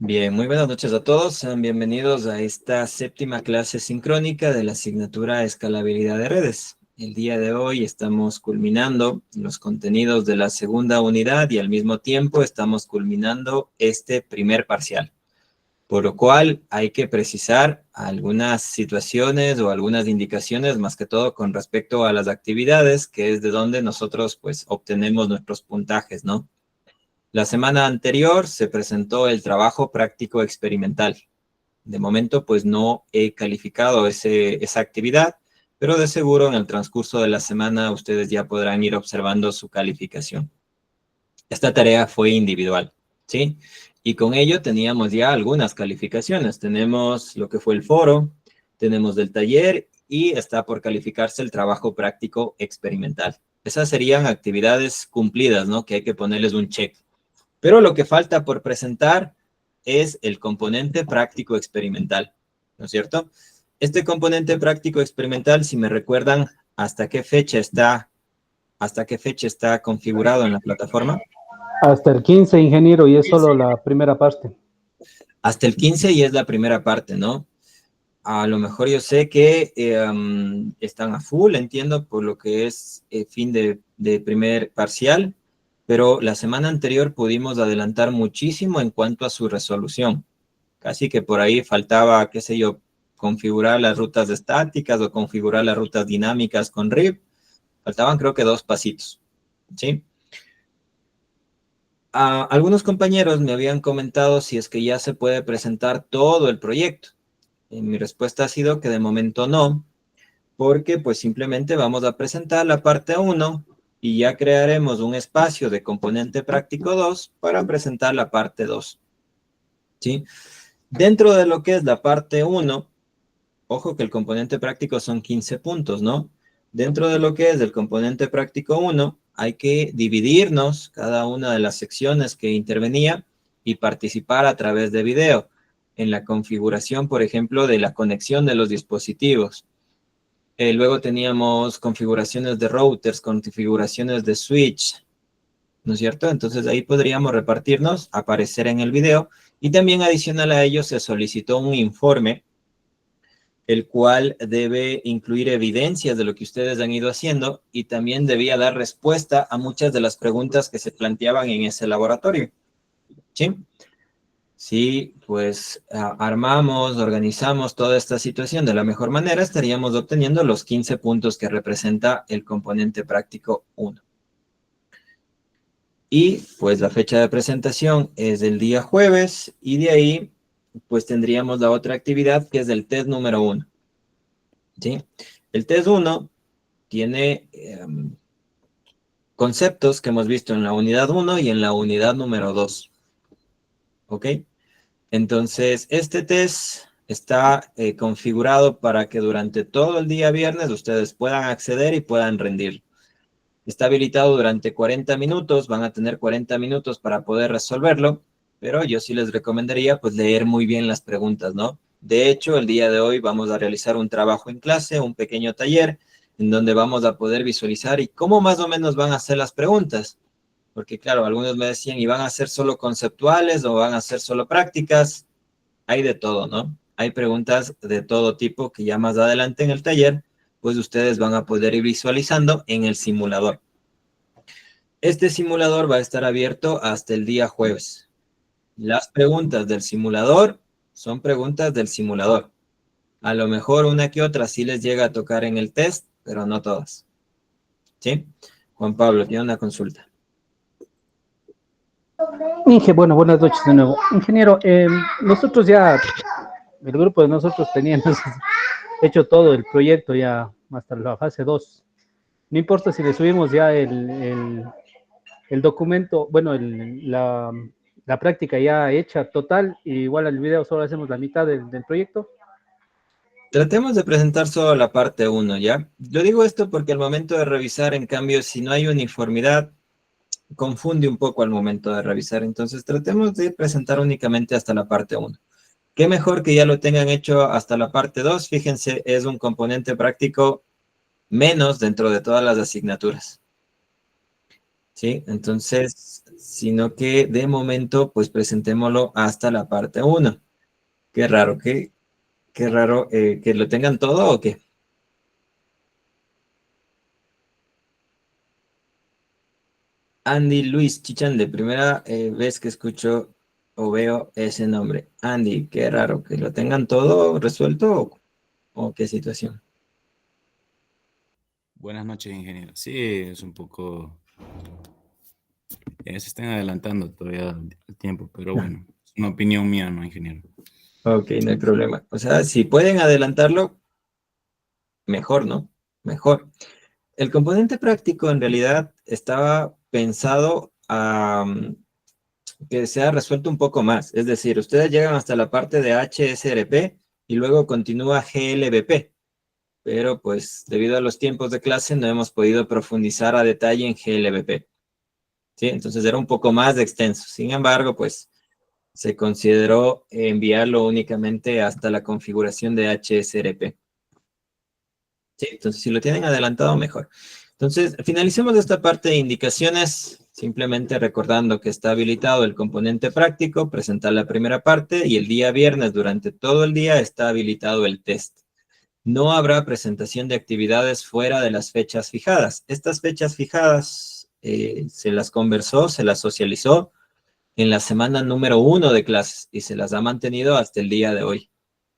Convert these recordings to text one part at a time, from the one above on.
Bien, muy buenas noches a todos. Sean bienvenidos a esta séptima clase sincrónica de la asignatura Escalabilidad de Redes. El día de hoy estamos culminando los contenidos de la segunda unidad y al mismo tiempo estamos culminando este primer parcial. Por lo cual hay que precisar algunas situaciones o algunas indicaciones, más que todo con respecto a las actividades, que es de donde nosotros pues obtenemos nuestros puntajes, ¿no? La semana anterior se presentó el trabajo práctico experimental. De momento, pues no he calificado esa actividad, pero de seguro en el transcurso de la semana ustedes ya podrán ir observando su calificación. Esta tarea fue individual, ¿sí? Y con ello teníamos ya algunas calificaciones. Tenemos lo que fue el foro, tenemos del taller y está por calificarse el trabajo práctico experimental. Esas serían actividades cumplidas, ¿no? Que hay que ponerles un check. Pero lo que falta por presentar es el componente práctico experimental, ¿no es cierto? Este componente práctico experimental, si me recuerdan, ¿hasta qué fecha está configurado en la plataforma? Hasta el 15, ingeniero, y es solo la primera parte. Hasta el 15 y es la primera parte, ¿no? A lo mejor yo sé que están a full, entiendo, por lo que es fin de primer parcial, pero la semana anterior pudimos adelantar muchísimo en cuanto a su resolución. Casi que por ahí faltaba, qué sé yo, configurar las rutas estáticas o configurar las rutas dinámicas con RIB. Faltaban creo que 2 pasitos, ¿sí? Algunos compañeros me habían comentado si es que ya se puede presentar todo el proyecto. Mi respuesta ha sido que de momento no, porque pues simplemente vamos a presentar la parte 1 y ya crearemos un espacio de componente práctico 2 para presentar la parte 2, ¿sí? Dentro de lo que es la parte 1, ojo que el componente práctico son 15 puntos, ¿no? Dentro de lo que es el componente práctico 1, hay que dividirnos cada una de las secciones que intervenía y participar a través de video en la configuración, por ejemplo, de la conexión de los dispositivos. Luego teníamos configuraciones de routers, configuraciones de switch, ¿no es cierto? Entonces ahí podríamos repartirnos, aparecer en el video, y también adicional a ello se solicitó un informe, el cual debe incluir evidencias de lo que ustedes han ido haciendo y también debía dar respuesta a muchas de las preguntas que se planteaban en ese laboratorio, ¿sí? Si pues armamos, organizamos toda esta situación de la mejor manera, estaríamos obteniendo los 15 puntos que representa el componente práctico 1. Y pues la fecha de presentación es el día jueves y de ahí pues tendríamos la otra actividad que es el test número 1. ¿Sí? El test 1 tiene conceptos que hemos visto en la unidad 1 y en la unidad número 2. ¿Ok? Entonces, este test está configurado para que durante todo el día viernes ustedes puedan acceder y puedan rendir. Está habilitado durante 40 minutos, van a tener 40 minutos para poder resolverlo, pero yo sí les recomendaría pues leer muy bien las preguntas, ¿no? De hecho, el día de hoy vamos a realizar un trabajo en clase, un pequeño taller, en donde vamos a poder visualizar y cómo más o menos van a ser las preguntas. Porque claro, algunos me decían, ¿y van a ser solo conceptuales o van a ser solo prácticas? Hay de todo, ¿no? Hay preguntas de todo tipo que ya más adelante en el taller, pues ustedes van a poder ir visualizando en el simulador. Este simulador va a estar abierto hasta el día jueves. Las preguntas del simulador son preguntas del simulador. A lo mejor una que otra sí les llega a tocar en el test, pero no todas. ¿Sí? Juan Pablo, tiene una consulta. Bueno, buenas noches de nuevo. Ingeniero, nosotros ya, el grupo de nosotros teníamos hecho todo el proyecto ya hasta la fase 2. No importa si le subimos ya el documento, bueno, la práctica ya hecha total, igual al video solo hacemos la mitad del proyecto. Tratemos de presentar solo la parte 1, ¿ya? Yo digo esto porque al momento de revisar, en cambio, si no hay uniformidad, confunde un poco al momento de revisar. Entonces, tratemos de presentar únicamente hasta la parte 1. Qué mejor que ya lo tengan hecho hasta la parte 2. Fíjense, es un componente práctico menos dentro de todas las asignaturas. ¿Sí? Entonces, sino que de momento, pues presentémoslo hasta la parte uno. Qué raro, qué raro que lo tengan todo o qué. Andy Luis Chichande, primera vez que escucho o veo ese nombre. Andy, qué raro que lo tengan todo resuelto o qué situación. Buenas noches, ingeniero. Sí, es un poco, se están adelantando todavía el tiempo, pero bueno, es una opinión mía, ¿no, ingeniero? Ok, no hay problema. O sea, si pueden adelantarlo, mejor, ¿no? Mejor. El componente práctico en realidad estaba pensado a que sea resuelto un poco más. Es decir, ustedes llegan hasta la parte de HSRP y luego continúa GLBP. Pero pues debido a los tiempos de clase no hemos podido profundizar a detalle en GLBP. ¿Sí? Entonces era un poco más de extenso. Sin embargo, pues se consideró enviarlo únicamente hasta la configuración de HSRP. Sí, entonces si lo tienen adelantado, mejor. Entonces, finalicemos esta parte de indicaciones, simplemente recordando que está habilitado el componente práctico, presentar la primera parte, y el día viernes, durante todo el día, está habilitado el test. No habrá presentación de actividades fuera de las fechas fijadas. Estas fechas fijadas se las conversó, se las socializó en la semana número 1 de clases y se las ha mantenido hasta el día de hoy.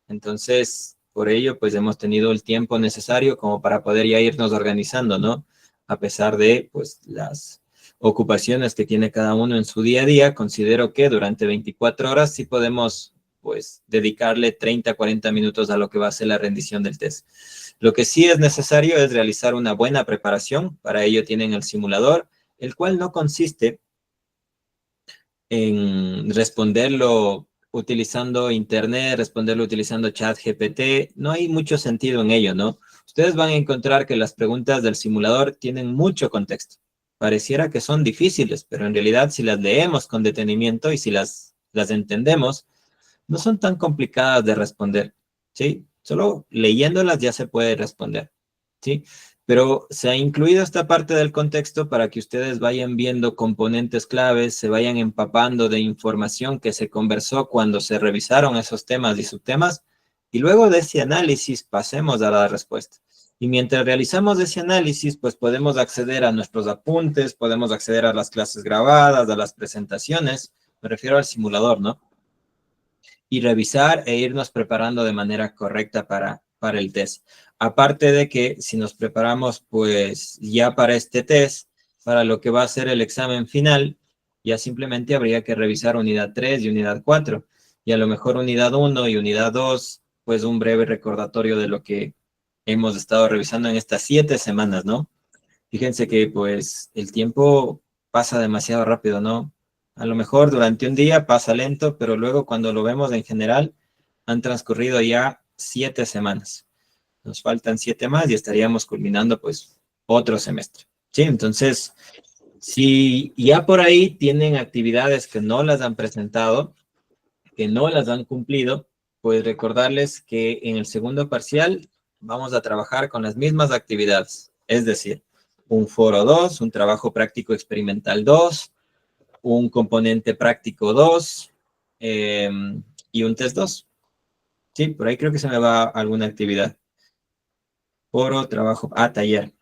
Entonces, por ello, pues hemos tenido el tiempo necesario como para poder ya irnos organizando, ¿no? A pesar de, pues, las ocupaciones que tiene cada uno en su día a día, considero que durante 24 horas sí podemos, pues, dedicarle 30, 40 minutos a lo que va a ser la rendición del test. Lo que sí es necesario es realizar una buena preparación. Para ello tienen el simulador, el cual no consiste en responderlo utilizando internet, responderlo utilizando chat GPT. No hay mucho sentido en ello, ¿no? Ustedes van a encontrar que las preguntas del simulador tienen mucho contexto. Pareciera que son difíciles, pero en realidad si las leemos con detenimiento y si las entendemos, no son tan complicadas de responder, ¿sí? Solo leyéndolas ya se puede responder, ¿sí? Pero se ha incluido esta parte del contexto para que ustedes vayan viendo componentes claves, se vayan empapando de información que se conversó cuando se revisaron esos temas y subtemas, y luego de ese análisis pasemos a la respuesta. Y mientras realizamos ese análisis, pues podemos acceder a nuestros apuntes, podemos acceder a las clases grabadas, a las presentaciones, me refiero al simulador, ¿no? Y revisar e irnos preparando de manera correcta para el test. Aparte de que si nos preparamos pues ya para este test, para lo que va a ser el examen final, ya simplemente habría que revisar unidad 3 y unidad 4. Y a lo mejor unidad 1 y unidad 2, pues un breve recordatorio de lo que hemos estado revisando en estas 7 semanas, ¿no? Fíjense que pues el tiempo pasa demasiado rápido, ¿no? A lo mejor durante un día pasa lento, pero luego cuando lo vemos en general, han transcurrido ya 7 semanas. Nos faltan 7 más y estaríamos culminando pues otro semestre. Sí, entonces, si ya por ahí tienen actividades que no las han presentado, que no las han cumplido, pues recordarles que en el segundo parcial vamos a trabajar con las mismas actividades, es decir, un foro 2, un trabajo práctico experimental 2, un componente práctico 2 y un test 2. Sí, por ahí creo que se me va alguna actividad. Foro, trabajo, taller.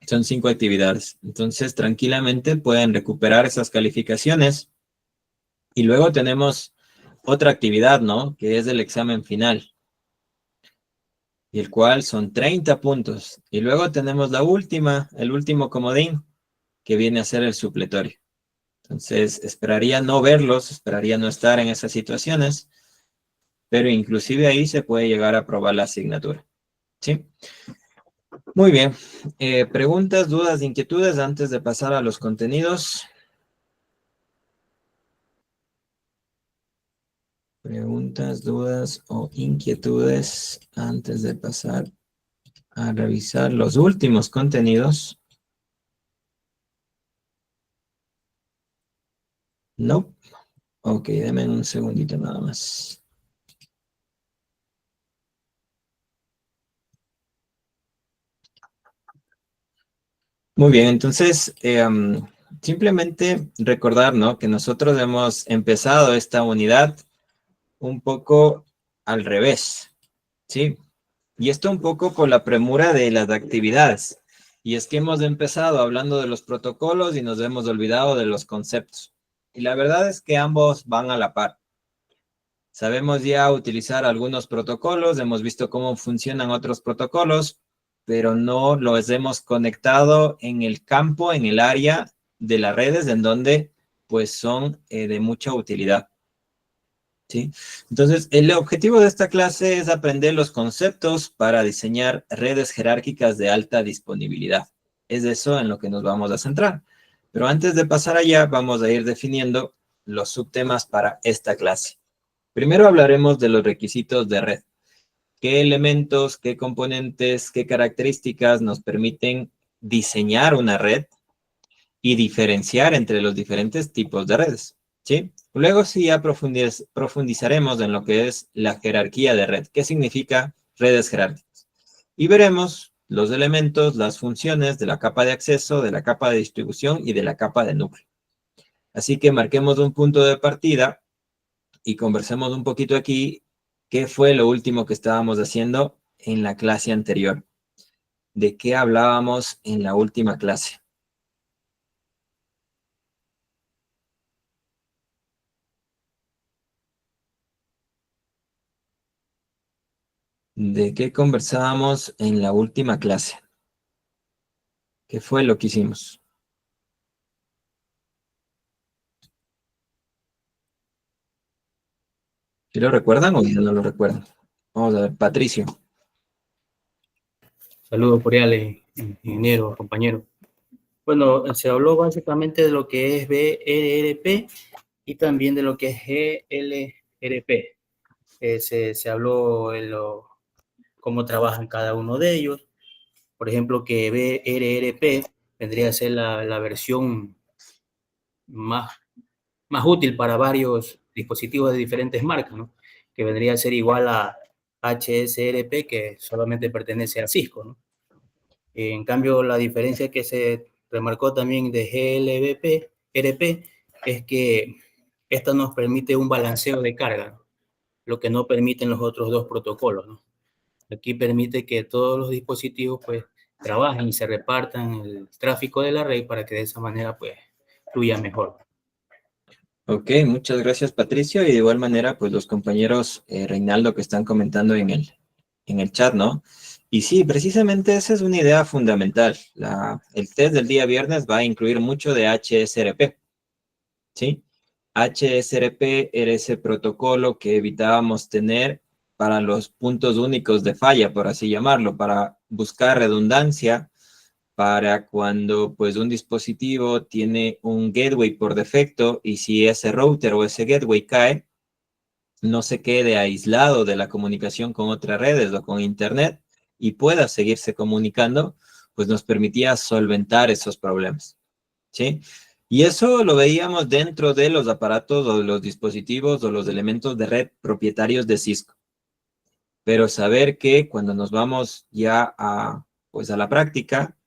Son 5 actividades. Entonces, tranquilamente pueden recuperar esas calificaciones. Y luego tenemos otra actividad, ¿no? Que es el examen final, y el cual son 30 puntos. Y luego tenemos la última, el último comodín, que viene a ser el supletorio. Entonces, esperaría no verlos, esperaría no estar en esas situaciones, pero inclusive ahí se puede llegar a aprobar la asignatura. ¿Sí? Muy bien. Preguntas, dudas, inquietudes antes de pasar a los contenidos. Preguntas, dudas o inquietudes antes de pasar a revisar los últimos contenidos. No. Ok, denme un segundito nada más. Muy bien, entonces, simplemente recordar, ¿no? Que nosotros hemos empezado esta unidad un poco al revés, ¿sí? Y esto un poco por la premura de las actividades. Y es que hemos empezado hablando de los protocolos y nos hemos olvidado de los conceptos. Y la verdad es que ambos van a la par. Sabemos ya utilizar algunos protocolos, hemos visto cómo funcionan otros protocolos, pero no los hemos conectado en el campo, en el área de las redes, en donde pues son de mucha utilidad. ¿Sí? Entonces, el objetivo de esta clase es aprender los conceptos para diseñar redes jerárquicas de alta disponibilidad. Es eso en lo que nos vamos a centrar. Pero antes de pasar allá, vamos a ir definiendo los subtemas para esta clase. Primero hablaremos de los requisitos de red. ¿Qué elementos, qué componentes, qué características nos permiten diseñar una red y diferenciar entre los diferentes tipos de redes? ¿Sí? Luego sí ya profundizaremos en lo que es la jerarquía de red. ¿Qué significa redes jerárquicas? Y veremos los elementos, las funciones de la capa de acceso, de la capa de distribución y de la capa de núcleo. Así que marquemos un punto de partida y conversemos un poquito aquí qué fue lo último que estábamos haciendo en la clase anterior. ¿De qué hablábamos en la última clase? ¿De qué conversábamos en la última clase? ¿Qué fue lo que hicimos? ¿Sí lo recuerdan o ya no lo recuerdan? Vamos a ver, Patricio. Saludos cordiales, ingeniero, compañero. Bueno, se habló básicamente de lo que es BRRP y también de lo que es GLRP. Se habló de cómo trabajan cada uno de ellos. Por ejemplo, que BRRP vendría a ser la versión más, más útil para varios dispositivos de diferentes marcas, ¿no? Que vendría a ser igual a HSRP, que solamente pertenece a Cisco, ¿no? En cambio, la diferencia que se remarcó también de GLBP, RP, es que esta nos permite un balanceo de carga, ¿no? Lo que no permiten los otros dos protocolos, ¿no? Aquí permite que todos los dispositivos pues trabajen y se repartan el tráfico de la red para que de esa manera pues fluya mejor. Ok, muchas gracias, Patricio. Y de igual manera, pues los compañeros Reinaldo que están comentando en el chat, ¿no? Y sí, precisamente esa es una idea fundamental. El test del día viernes va a incluir mucho de HSRP, ¿sí? HSRP era ese protocolo que evitábamos tener para los puntos únicos de falla, por así llamarlo, para buscar redundancia, para cuando pues un dispositivo tiene un gateway por defecto y si ese router o ese gateway cae, no se quede aislado de la comunicación con otras redes o con internet y pueda seguirse comunicando, pues nos permitía solventar esos problemas, ¿sí? Y eso lo veíamos dentro de los aparatos o de los dispositivos o los elementos de red propietarios de Cisco. Pero saber que cuando nos vamos ya pues a la práctica,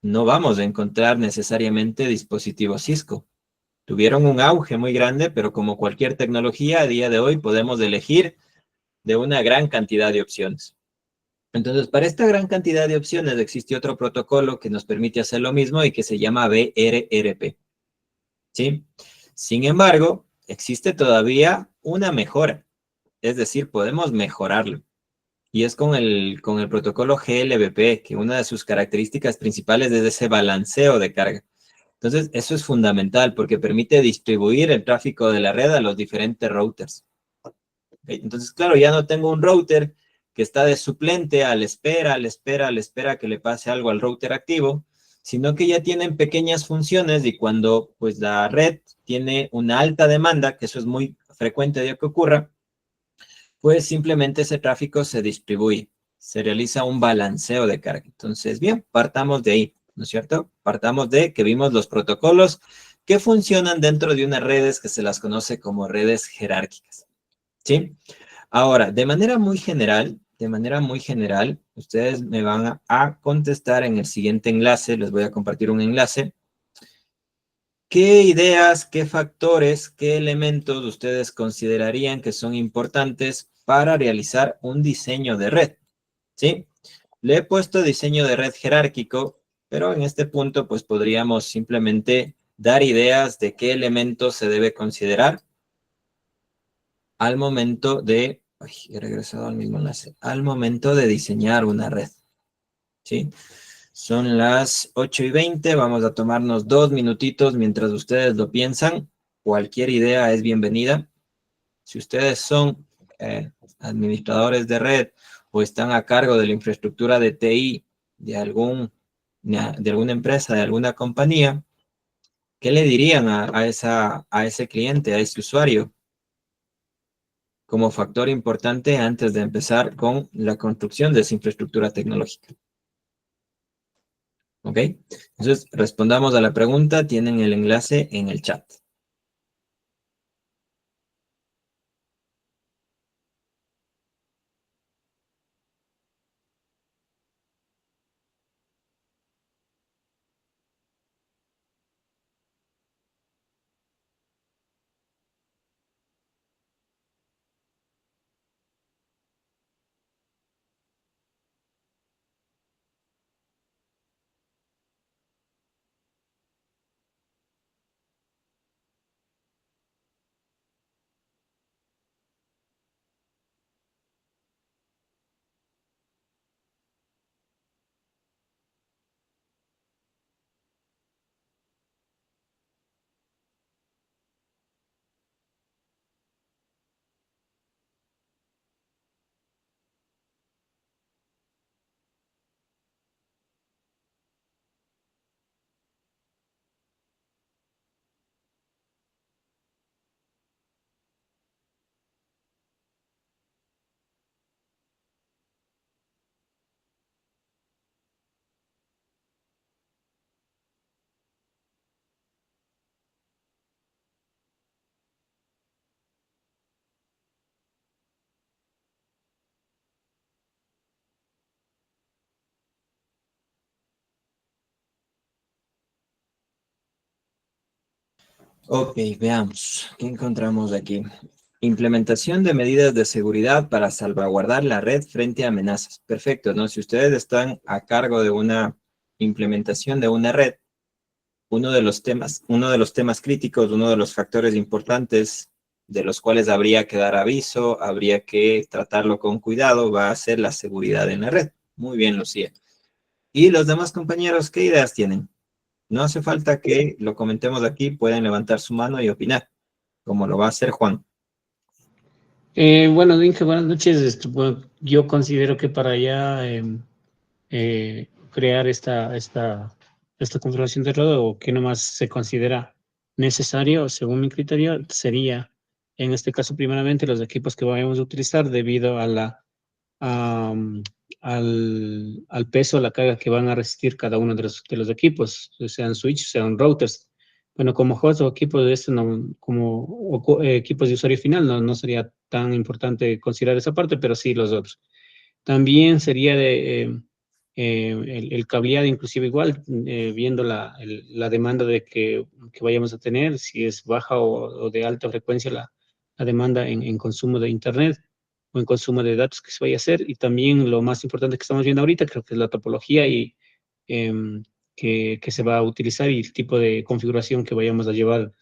no vamos a encontrar necesariamente dispositivos Cisco. Tuvieron un auge muy grande, pero como cualquier tecnología, a día de hoy podemos elegir de una gran cantidad de opciones. Entonces, para esta gran cantidad de opciones existe otro protocolo que nos permite hacer lo mismo y que se llama BRRP. ¿Sí? Sin embargo, existe todavía una mejora, es decir, podemos mejorarlo. Y es con el protocolo GLBP, que una de sus características principales es ese balanceo de carga. Entonces, eso es fundamental porque permite distribuir el tráfico de la red a los diferentes routers. ¿Okay? Entonces, claro, ya no tengo un router que está de suplente a la espera que le pase algo al router activo, sino que ya tienen pequeñas funciones y cuando pues la red tiene una alta demanda, que eso es muy frecuente de que ocurra, pues simplemente ese tráfico se distribuye, se realiza un balanceo de carga. Entonces, bien, partamos de ahí, ¿no es cierto? Partamos de que vimos los protocolos que funcionan dentro de unas redes que se las conoce como redes jerárquicas, ¿sí? Ahora, de manera muy general, ustedes me van a contestar en el siguiente enlace, les voy a compartir un enlace, ¿Qué ideas, qué factores, qué elementos ustedes considerarían que son importantes para realizar un diseño de red? ¿Sí? Le he puesto diseño de red jerárquico, pero en este punto pues podríamos simplemente dar ideas de qué elementos se debe considerar al momento de, ay, he regresado al mismo enlace, al momento de diseñar una red. ¿Sí? Son las 8:20, vamos a tomarnos 2 minutitos mientras ustedes lo piensan. Cualquier idea es bienvenida. Si ustedes son administradores de red o están a cargo de la infraestructura de TI de alguna empresa, de alguna compañía, ¿qué le dirían a ese cliente, a ese usuario, como factor importante antes de empezar con la construcción de esa infraestructura tecnológica? ¿Ok? Entonces, respondamos a la pregunta, tienen el enlace en el chat. Ok, veamos. ¿Qué encontramos aquí? Implementación de medidas de seguridad para salvaguardar la red frente a amenazas. Perfecto, ¿no? Si ustedes están a cargo de una implementación de una red, uno de los temas críticos, uno de los factores importantes de los cuales habría que dar aviso, habría que tratarlo con cuidado, va a ser la seguridad en la red. Muy bien, Lucía. ¿Y los demás compañeros qué ideas tienen? No hace falta que lo comentemos aquí, pueden levantar su mano y opinar, como lo va a hacer Juan. Bueno, Inge, buenas noches. Bueno, yo considero que para ya crear esta configuración de red, o que nomás se considera necesario, según mi criterio, sería, en este caso, primeramente, los equipos que vayamos a utilizar debido a al peso, a la carga que van a resistir cada uno de los equipos, sean switches, sean routers. Bueno, como host o equipos de esto, equipos de usuario final, no sería tan importante considerar esa parte, pero sí los otros. También sería el cableado, inclusive igual, viendo la demanda que vayamos a tener, si es baja o de alta frecuencia la demanda en consumo de Internet o en consumo de datos que se vaya a hacer. Y también lo más importante que estamos viendo ahorita, creo que es la topología que se va a utilizar y el tipo de configuración que vayamos a llevar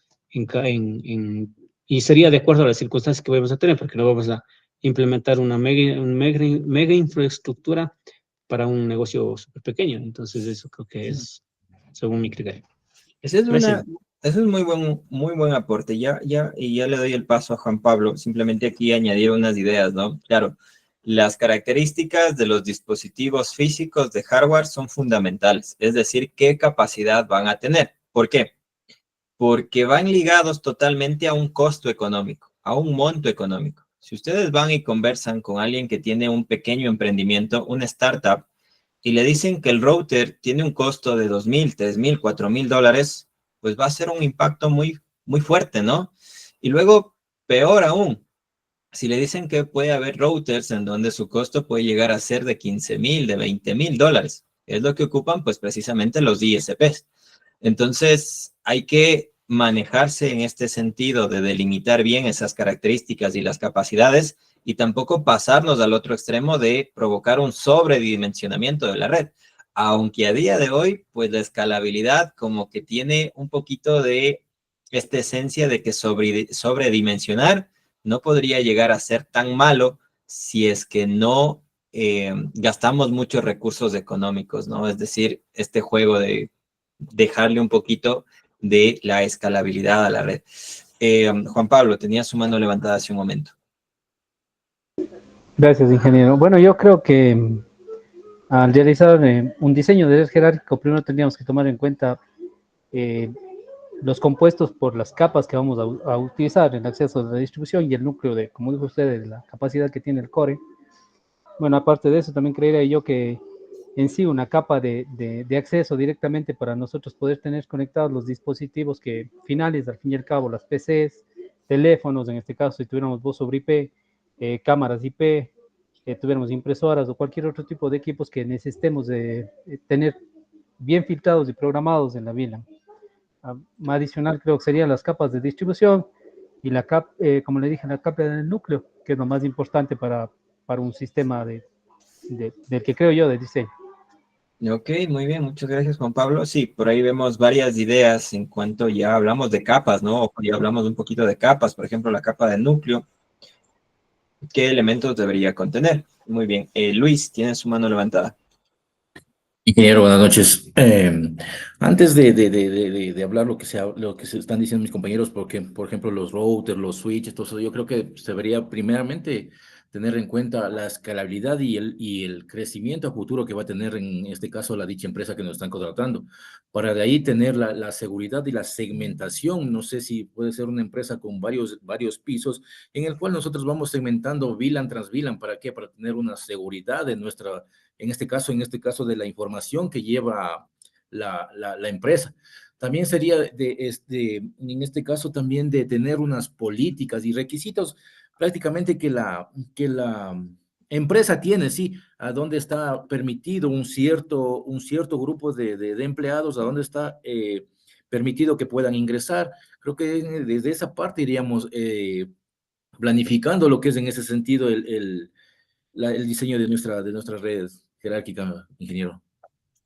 y sería de acuerdo a las circunstancias que vayamos a tener, porque no vamos a implementar una mega infraestructura para un negocio súper pequeño. Entonces, eso creo que es según mi criterio. Ese es Gracias. Eso es muy buen aporte. Y ya le doy el paso a Juan Pablo. Simplemente aquí añadir unas ideas, ¿no? Claro, las características de los dispositivos físicos de hardware son fundamentales. Es decir, qué capacidad van a tener. ¿Por qué? Porque van ligados totalmente a un costo económico, a un monto económico. Si ustedes van y conversan con alguien que tiene un pequeño emprendimiento, una startup, y le dicen que el router tiene un costo de $2,000, $3,000, $4,000, pues va a ser un impacto muy fuerte, ¿no? Y luego, peor aún, si le dicen que puede haber routers en donde su costo puede llegar a ser de $15,000, de $20,000, es lo que ocupan pues precisamente los ISPs. Entonces, hay que manejarse en este sentido de delimitar bien esas características y las capacidades, y tampoco pasarnos al otro extremo de provocar un sobredimensionamiento de la red. Aunque a día de hoy, pues la escalabilidad como que tiene un poquito de esta esencia de que sobredimensionar no podría llegar a ser tan malo si es que no gastamos muchos recursos económicos, ¿no? Es decir, este juego de dejarle un poquito de la escalabilidad a la red. Juan Pablo, tenía su mano levantada hace un momento. Gracias, ingeniero. Bueno, yo creo que al realizar un diseño de red jerárquico, primero tendríamos que tomar en cuenta eh, los compuestos por las capas que vamos a utilizar en el acceso de la distribución y el núcleo de, como dijo usted, de la capacidad que tiene el core. Bueno, aparte de eso, también creería yo que en sí una capa de acceso directamente para nosotros poder tener conectados los dispositivos que finales, al fin y al cabo, las PCs, teléfonos, en este caso, si tuviéramos voz sobre IP, cámaras IP, tuviéramos impresoras o cualquier otro tipo de equipos que necesitemos de tener bien filtrados y programados en la VLAN. Adicional creo que serían las capas de distribución y la capa, como le dije, la capa del núcleo, que es lo más importante para un sistema del que creo yo de diseño. Ok, muy bien, muchas gracias Juan Pablo. Sí, por ahí vemos varias ideas en cuanto ya hablamos de capas, ¿no? Ya hablamos un poquito de capas, por ejemplo, la capa del núcleo. ¿Qué elementos debería contener? Muy bien. Luis, tiene su mano levantada. Ingeniero, buenas noches. Antes de hablar lo que se están diciendo mis compañeros, porque, por ejemplo, los routers, los switches, todo eso, yo creo que se debería primeramente tener en cuenta la escalabilidad y el crecimiento a futuro que va a tener en este caso la dicha empresa que nos están contratando. Para de ahí tener la seguridad y la segmentación. No sé si puede ser una empresa con varios pisos en el cual nosotros vamos segmentando VLAN tras VLAN. ¿Para qué? Para tener una seguridad de nuestra en este caso de la información que lleva la empresa. También sería en este caso también de tener unas políticas y requisitos prácticamente que la empresa tiene, sí, a dónde está permitido un cierto grupo de empleados, a dónde está permitido que puedan ingresar. Creo que desde esa parte iríamos planificando lo que es en ese sentido el diseño de nuestras redes jerárquicas, ingeniero.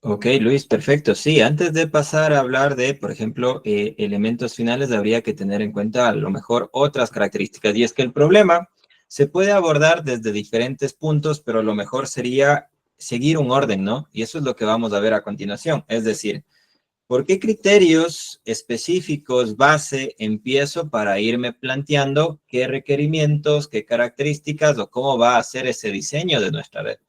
Ok, Luis, perfecto. Sí, antes de pasar a hablar de, por ejemplo, elementos finales, habría que tener en cuenta a lo mejor otras características. Y es que el problema se puede abordar desde diferentes puntos, pero lo mejor sería seguir un orden, ¿no? Y eso es lo que vamos a ver a continuación. Es decir, ¿por qué criterios específicos base empiezo para irme planteando qué requerimientos, qué características o cómo va a ser ese diseño de nuestra red?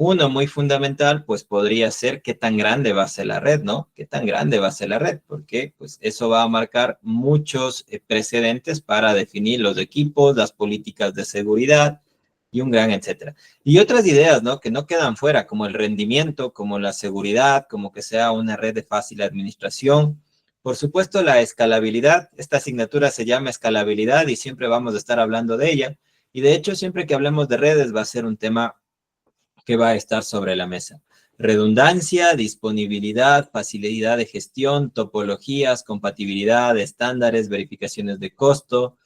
Uno muy fundamental, pues podría ser qué tan grande va a ser la red, ¿no? ¿Qué tan grande va a ser la red? Porque pues eso va a marcar muchos precedentes para definir los equipos, las políticas de seguridad y un gran etcétera. Y otras ideas, ¿no? Que no quedan fuera, como el rendimiento, como la seguridad, como que sea una red de fácil administración. Por supuesto, la escalabilidad. Esta asignatura se llama escalabilidad y siempre vamos a estar hablando de ella. Y de hecho, siempre que hablemos de redes va a ser un tema que va a estar sobre la mesa. Redundancia, disponibilidad, facilidad de gestión, topologías, compatibilidad, estándares, verificaciones de costo,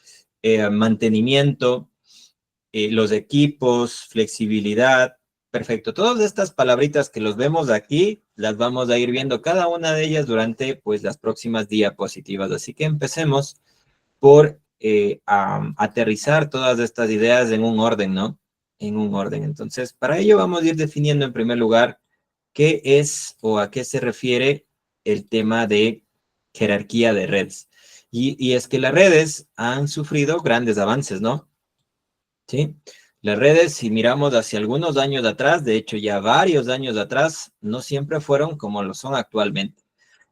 mantenimiento, los equipos, flexibilidad. Perfecto. Todas estas palabritas que los vemos aquí, las vamos a ir viendo cada una de ellas durante pues las próximas diapositivas. Así que empecemos por aterrizar todas estas ideas en un orden, ¿no? En un orden. Entonces, para ello vamos a ir definiendo en primer lugar qué es o a qué se refiere el tema de jerarquía de redes. Y es que las redes han sufrido grandes avances, ¿no? ¿Sí? Las redes, si miramos hacia algunos años atrás, de hecho ya varios años atrás, no siempre fueron como lo son actualmente.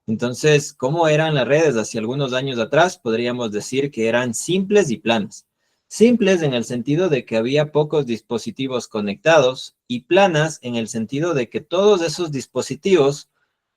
Entonces, ¿cómo eran las redes hacia algunos años atrás? Podríamos decir que eran simples y planas. Simples en el sentido de que había pocos dispositivos conectados y planas en el sentido de que todos esos dispositivos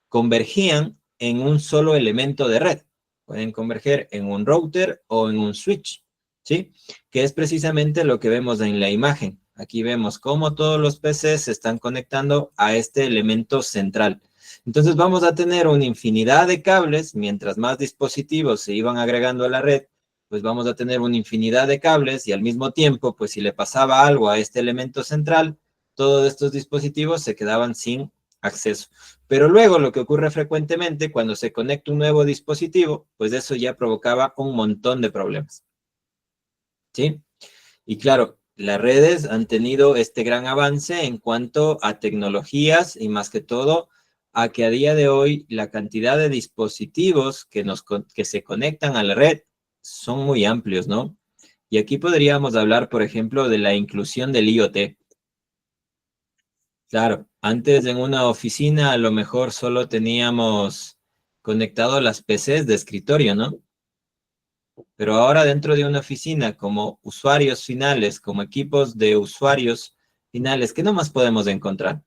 convergían en un solo elemento de red. Pueden converger en un router o en un switch, ¿sí? Que es precisamente lo que vemos en la imagen. Aquí vemos cómo todos los PCs se están conectando a este elemento central. Entonces vamos a tener una infinidad de cables, mientras más dispositivos se iban agregando a la red, pues vamos a tener una infinidad de cables y al mismo tiempo, pues si le pasaba algo a este elemento central, todos estos dispositivos se quedaban sin acceso. Pero luego lo que ocurre frecuentemente cuando se conecta un nuevo dispositivo, pues eso ya provocaba un montón de problemas. ¿Sí? Y claro, las redes han tenido este gran avance en cuanto a tecnologías y más que todo a que a día de hoy la cantidad de dispositivos que se conectan a la red son muy amplios, ¿no? Y aquí podríamos hablar, por ejemplo, de la inclusión del IoT. Claro, antes en una oficina a lo mejor solo teníamos conectado las PCs de escritorio, ¿no? Pero ahora dentro de una oficina, como usuarios finales, como equipos de usuarios finales, ¿qué nomás podemos encontrar?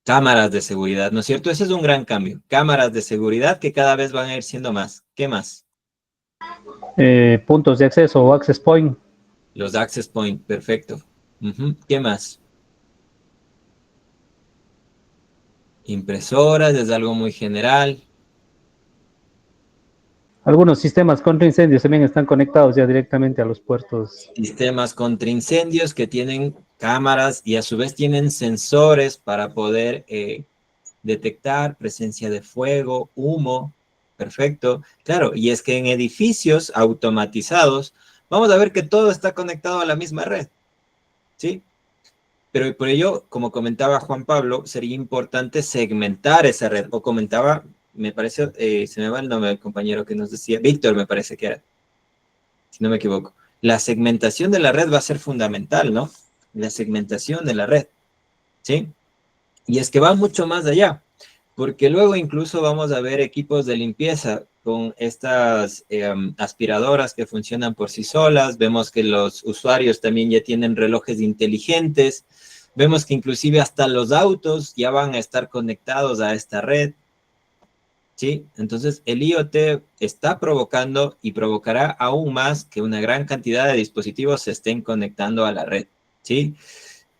Cámaras de seguridad, ¿no es cierto? Ese es un gran cambio. Cámaras de seguridad que cada vez van a ir siendo más. ¿Qué más? Puntos de acceso o access point. Los access point, perfecto. ¿Qué más? Impresoras, es algo muy general. Algunos sistemas contra incendios también están conectados ya directamente a los puertos. Sistemas contra incendios que tienen cámaras y a su vez tienen sensores para poder detectar presencia de fuego, humo. Perfecto. Claro, y es que en edificios automatizados vamos a ver que todo está conectado a la misma red. ¿Sí? Pero por ello, como comentaba Juan Pablo, sería importante segmentar esa red. O comentaba, me parece, se me va el nombre del compañero que nos decía, Víctor me parece que era, si no me equivoco. La segmentación de la red va a ser fundamental, ¿no? La segmentación de la red, ¿sí? Y es que va mucho más allá, porque luego incluso vamos a ver equipos de limpieza con estas aspiradoras que funcionan por sí solas. Vemos que los usuarios también ya tienen relojes inteligentes. Vemos que inclusive hasta los autos ya van a estar conectados a esta red. ¿Sí? Entonces, el IoT está provocando y provocará aún más que una gran cantidad de dispositivos se estén conectando a la red, ¿sí?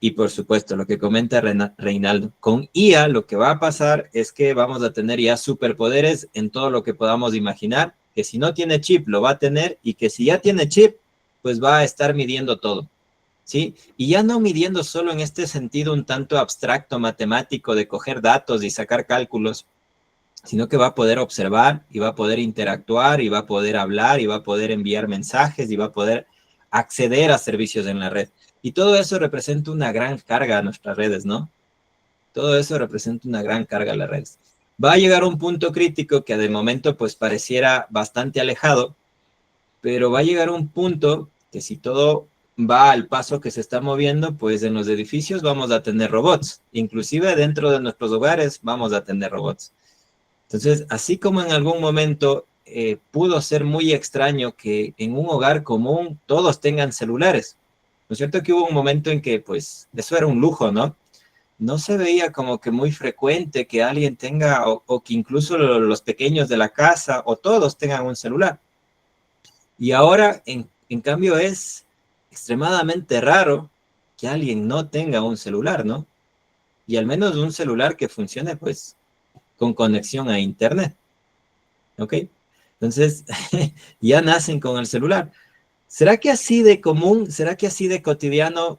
Y por supuesto, lo que comenta Reinaldo, con IA lo que va a pasar es que vamos a tener ya superpoderes en todo lo que podamos imaginar, que si no tiene chip lo va a tener y que si ya tiene chip, pues va a estar midiendo todo, ¿sí? Y ya no midiendo solo en este sentido un tanto abstracto matemático de coger datos y sacar cálculos, sino que va a poder observar y va a poder interactuar y va a poder hablar y va a poder enviar mensajes y va a poder acceder a servicios en la red. Y todo eso representa una gran carga a nuestras redes, ¿no? Todo eso representa una gran carga a las redes. Va a llegar un punto crítico que de momento pues pareciera bastante alejado, pero va a llegar un punto que si todo va al paso que se está moviendo, pues en los edificios vamos a tener robots. Inclusive dentro de nuestros hogares vamos a tener robots. Entonces, así como en algún momento pudo ser muy extraño que en un hogar común todos tengan celulares, ¿no es cierto? Que hubo un momento en que, pues, eso era un lujo, ¿no? No se veía como que muy frecuente que alguien tenga, o que incluso los pequeños de la casa, o todos tengan un celular. Y ahora, en cambio, es extremadamente raro que alguien no tenga un celular, ¿no? Y al menos un celular que funcione, pues, con conexión a internet, ¿ok? Entonces, ya nacen con el celular. ¿Será que así de común, será que así de cotidiano,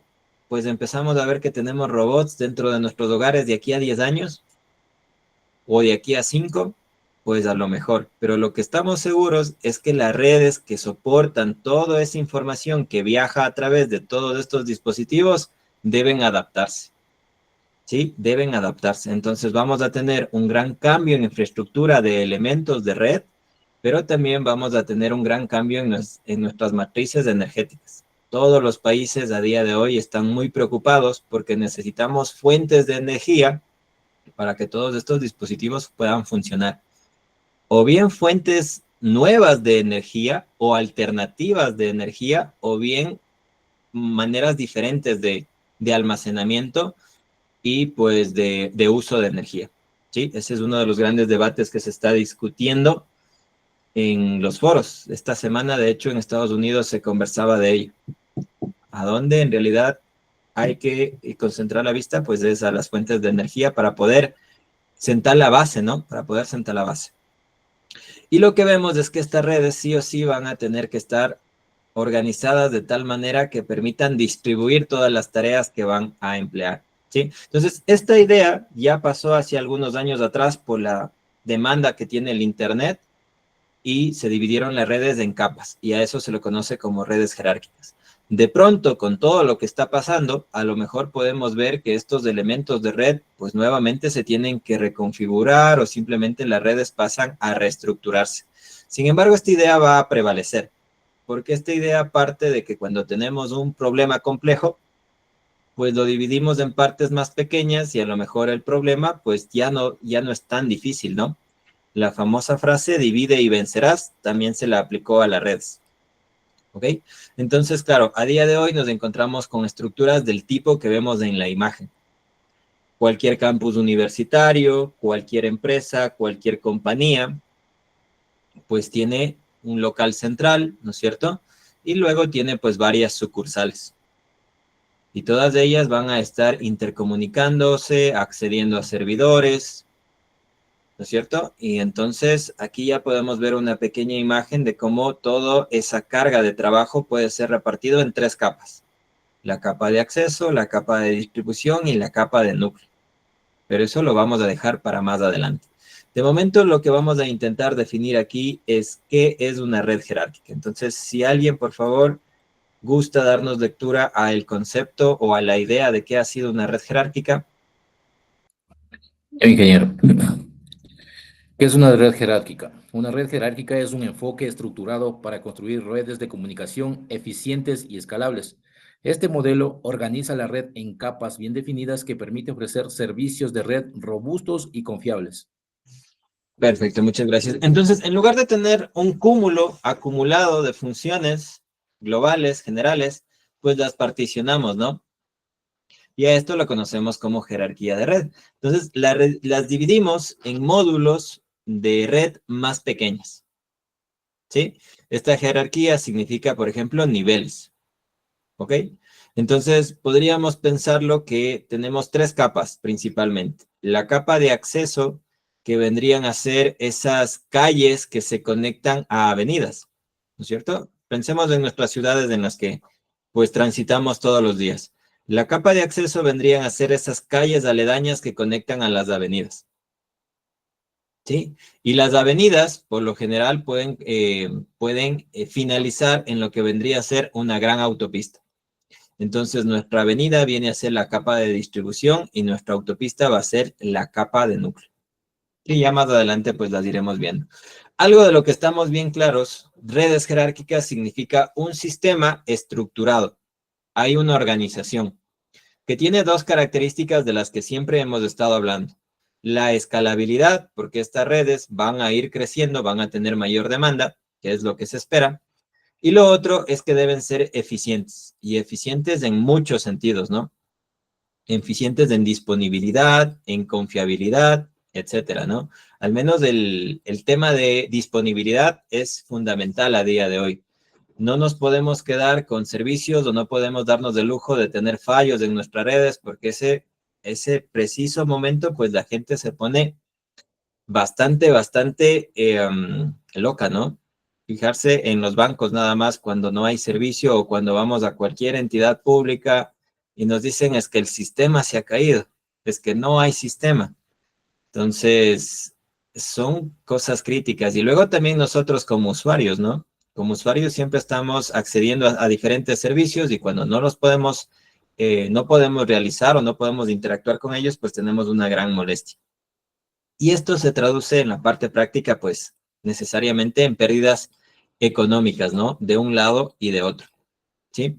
pues empezamos a ver que tenemos robots dentro de nuestros hogares de aquí a 10 años? ¿O de aquí a 5? Pues a lo mejor. Pero lo que estamos seguros es que las redes que soportan toda esa información que viaja a través de todos estos dispositivos deben adaptarse. ¿Sí? Deben adaptarse. Entonces vamos a tener un gran cambio en infraestructura de elementos de red, pero también vamos a tener un gran cambio en nuestras matrices energéticas. Todos los países a día de hoy están muy preocupados porque necesitamos fuentes de energía para que todos estos dispositivos puedan funcionar. O bien fuentes nuevas de energía o alternativas de energía, o bien maneras diferentes de almacenamiento y pues de uso de energía. ¿Sí? Ese es uno de los grandes debates que se está discutiendo en los foros. Esta semana, de hecho, en Estados Unidos se conversaba de ello. ¿A dónde en realidad hay que concentrar la vista, pues es a las fuentes de energía para poder sentar la base, ¿no? Para poder sentar la base. Y lo que vemos es que estas redes sí o sí van a tener que estar organizadas de tal manera que permitan distribuir todas las tareas que van a emplear, ¿sí? Entonces, esta idea ya pasó hace algunos años atrás por la demanda que tiene el Internet y se dividieron las redes en capas y a eso se le conoce como redes jerárquicas. De pronto, con todo lo que está pasando, a lo mejor podemos ver que estos elementos de red, pues nuevamente se tienen que reconfigurar o simplemente las redes pasan a reestructurarse. Sin embargo, esta idea va a prevalecer, porque esta idea parte de que cuando tenemos un problema complejo, pues lo dividimos en partes más pequeñas y a lo mejor el problema, pues ya no es tan difícil, ¿no? La famosa frase divide y vencerás también se la aplicó a las redes. ¿Ok? Entonces, claro, a día de hoy nos encontramos con estructuras del tipo que vemos en la imagen. Cualquier campus universitario, cualquier empresa, cualquier compañía, pues tiene un local central, ¿no es cierto? Y luego tiene pues varias sucursales. Y todas ellas van a estar intercomunicándose, accediendo a servidores, ¿no es cierto? Y entonces aquí ya podemos ver una pequeña imagen de cómo toda esa carga de trabajo puede ser repartido en 3 capas. La capa de acceso, la capa de distribución y la capa de núcleo. Pero eso lo vamos a dejar para más adelante. De momento lo que vamos a intentar definir aquí es qué es una red jerárquica. Entonces, si alguien, por favor, gusta darnos lectura al concepto o a la idea de qué ha sido una red jerárquica. Ingeniero. ¿Qué es una red jerárquica? Una red jerárquica es un enfoque estructurado para construir redes de comunicación eficientes y escalables. Este modelo organiza la red en capas bien definidas que permiten ofrecer servicios de red robustos y confiables. Perfecto, muchas gracias. Entonces, en lugar de tener un cúmulo acumulado de funciones globales, generales, pues las particionamos, ¿no? Y a esto lo conocemos como jerarquía de red. Entonces, las dividimos en módulos de red más pequeñas, ¿sí? Esta jerarquía significa, por ejemplo, niveles, ¿ok? Entonces, podríamos pensarlo que tenemos 3 capas principalmente. La capa de acceso, que vendrían a ser esas calles que se conectan a avenidas, ¿no es cierto? Pensemos en nuestras ciudades en las que, pues, transitamos todos los días. La capa de acceso vendrían a ser esas calles aledañas que conectan a las avenidas, ¿sí? Y las avenidas, por lo general, pueden finalizar en lo que vendría a ser una gran autopista. Entonces, nuestra avenida viene a ser la capa de distribución y nuestra autopista va a ser la capa de núcleo. Y ya más adelante, pues las iremos viendo. Algo de lo que estamos bien claros, redes jerárquicas significa un sistema estructurado. Hay una organización que tiene 2 características de las que siempre hemos estado hablando. La escalabilidad, porque estas redes van a ir creciendo, van a tener mayor demanda, que es lo que se espera. Y lo otro es que deben ser eficientes, y eficientes en muchos sentidos, ¿no? Eficientes en disponibilidad, en confiabilidad, etcétera, ¿no? Al menos el tema de disponibilidad es fundamental a día de hoy. No nos podemos quedar con servicios o no podemos darnos el lujo de tener fallos en nuestras redes porque ese preciso momento, pues la gente se pone bastante loca, ¿no? Fijarse en los bancos nada más cuando no hay servicio o cuando vamos a cualquier entidad pública y nos dicen es que el sistema se ha caído, es que no hay sistema. Entonces, son cosas críticas. Y luego también nosotros como usuarios, ¿no? Como usuarios siempre estamos accediendo a diferentes servicios y cuando no los podemos, no podemos realizar o no podemos interactuar con ellos, pues tenemos una gran molestia. Y esto se traduce en la parte práctica, pues, necesariamente en pérdidas económicas, ¿no? De un lado y de otro, ¿sí?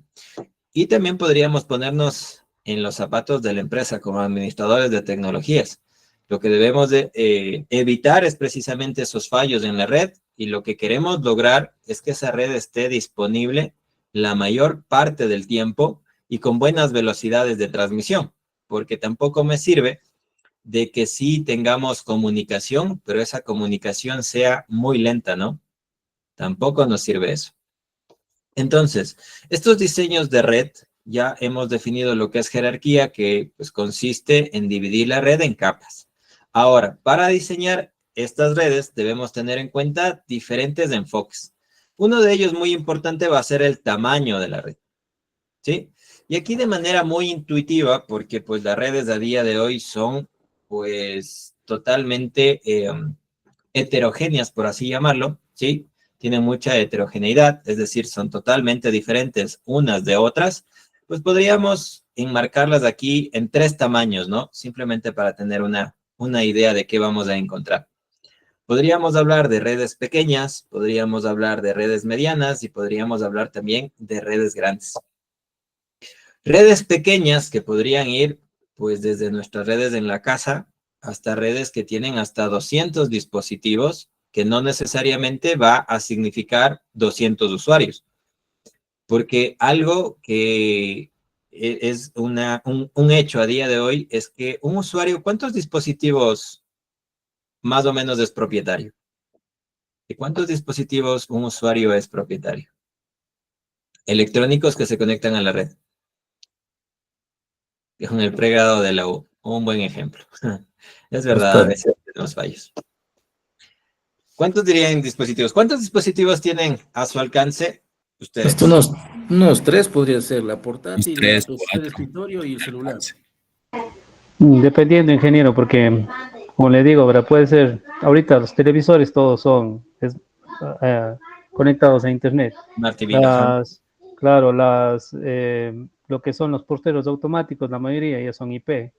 Y también podríamos ponernos en los zapatos de la empresa como administradores de tecnologías. Lo que debemos de evitar es precisamente esos fallos en la red y lo que queremos lograr es que esa red esté disponible la mayor parte del tiempo y con buenas velocidades de transmisión, porque tampoco me sirve de que sí tengamos comunicación, pero esa comunicación sea muy lenta, ¿no? Tampoco nos sirve eso. Entonces, estos diseños de red ya hemos definido lo que es jerarquía, que pues consiste en dividir la red en capas. Ahora, para diseñar estas redes debemos tener en cuenta diferentes enfoques. Uno de ellos muy importante va a ser el tamaño de la red, ¿sí? Y aquí de manera muy intuitiva, porque pues las redes a día de hoy son pues totalmente heterogéneas, por así llamarlo, ¿sí? Tienen mucha heterogeneidad, es decir, son totalmente diferentes unas de otras, pues podríamos enmarcarlas aquí en 3 tamaños, ¿no? Simplemente para tener una idea de qué vamos a encontrar. Podríamos hablar de redes pequeñas, podríamos hablar de redes medianas y podríamos hablar también de redes grandes. Redes pequeñas que podrían ir pues desde nuestras redes en la casa hasta redes que tienen hasta 200 dispositivos, que no necesariamente va a significar 200 usuarios. Porque algo que es un hecho a día de hoy es que un usuario, ¿cuántos dispositivos más o menos es propietario? ¿De cuántos dispositivos un usuario es propietario? Electrónicos que se conectan a la red. Con el pregrado de la U, un buen ejemplo. Es verdad, a veces tenemos fallos. ¿Cuántos dirían dispositivos? ¿Cuántos dispositivos tienen a su alcance ustedes? Hasta unos 3 podría ser, la portátil, la 3, PC de 4. escritorio y el celular. Dependiendo, ingeniero, porque, como le digo, ¿verdad? Puede ser, ahorita los televisores todos son conectados a internet. Smart TV, ajá. Claro, lo que son los porteros automáticos, la mayoría ya son IP.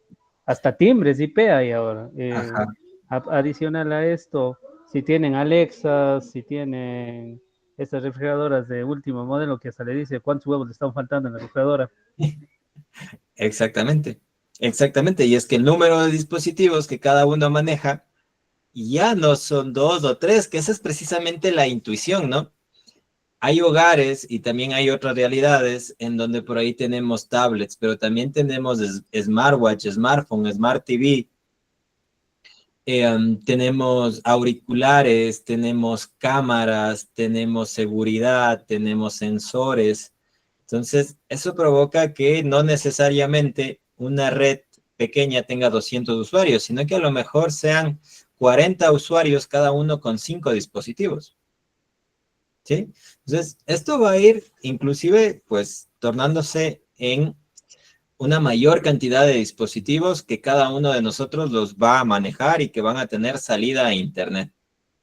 Hasta timbres IP hay ahora. Ajá. Adicional a esto, si tienen Alexa, si tienen estas refrigeradoras de último modelo que hasta le dice cuántos huevos le están faltando en la refrigeradora. Exactamente, exactamente. Y es que el número de dispositivos que cada uno maneja ya no son 2 o 3, que esa es precisamente la intuición, ¿no? Hay hogares y también hay otras realidades en donde por ahí tenemos tablets, pero también tenemos smartwatch, smartphone, smart TV, tenemos auriculares, tenemos cámaras, tenemos seguridad, tenemos sensores. Entonces, eso provoca que no necesariamente una red pequeña tenga 200 usuarios, sino que a lo mejor sean 40 usuarios, cada uno con 5 dispositivos. ¿Sí? Entonces, esto va a ir inclusive, pues, tornándose en una mayor cantidad de dispositivos que cada uno de nosotros los va a manejar y que van a tener salida a Internet,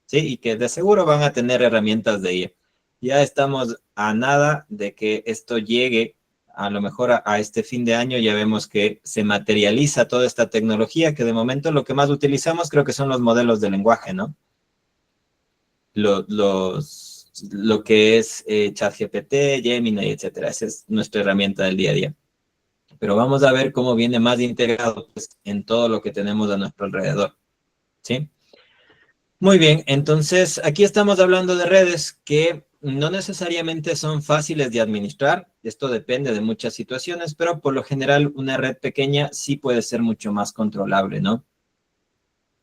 ¿sí? Y que de seguro van a tener herramientas de IA. Ya estamos a nada de que esto llegue, a lo mejor a este fin de año ya vemos que se materializa toda esta tecnología, que de momento lo que más utilizamos creo que son los modelos de lenguaje, ¿no? Lo que es ChatGPT, Gemini, etcétera. Esa es nuestra herramienta del día a día. Pero vamos a ver cómo viene más integrado pues, en todo lo que tenemos a nuestro alrededor, ¿sí? Muy bien, entonces aquí estamos hablando de redes que no necesariamente son fáciles de administrar. Esto depende de muchas situaciones, pero por lo general una red pequeña sí puede ser mucho más controlable, ¿no?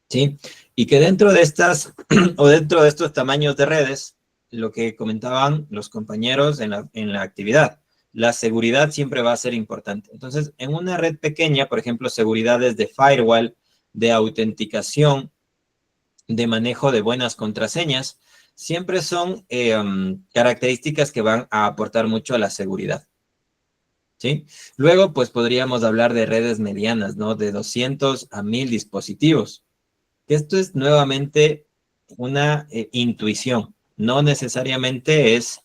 ¿Sí? Y que dentro de estas o dentro de estos tamaños de redes, lo que comentaban los compañeros en la actividad, la seguridad siempre va a ser importante. Entonces, en una red pequeña, por ejemplo, seguridades de firewall, de autenticación, de manejo de buenas contraseñas, siempre son características que van a aportar mucho a la seguridad. ¿Sí? Luego, pues podríamos hablar de redes medianas, ¿no? De 200 a 1000 dispositivos. Esto es nuevamente una intuición. No necesariamente es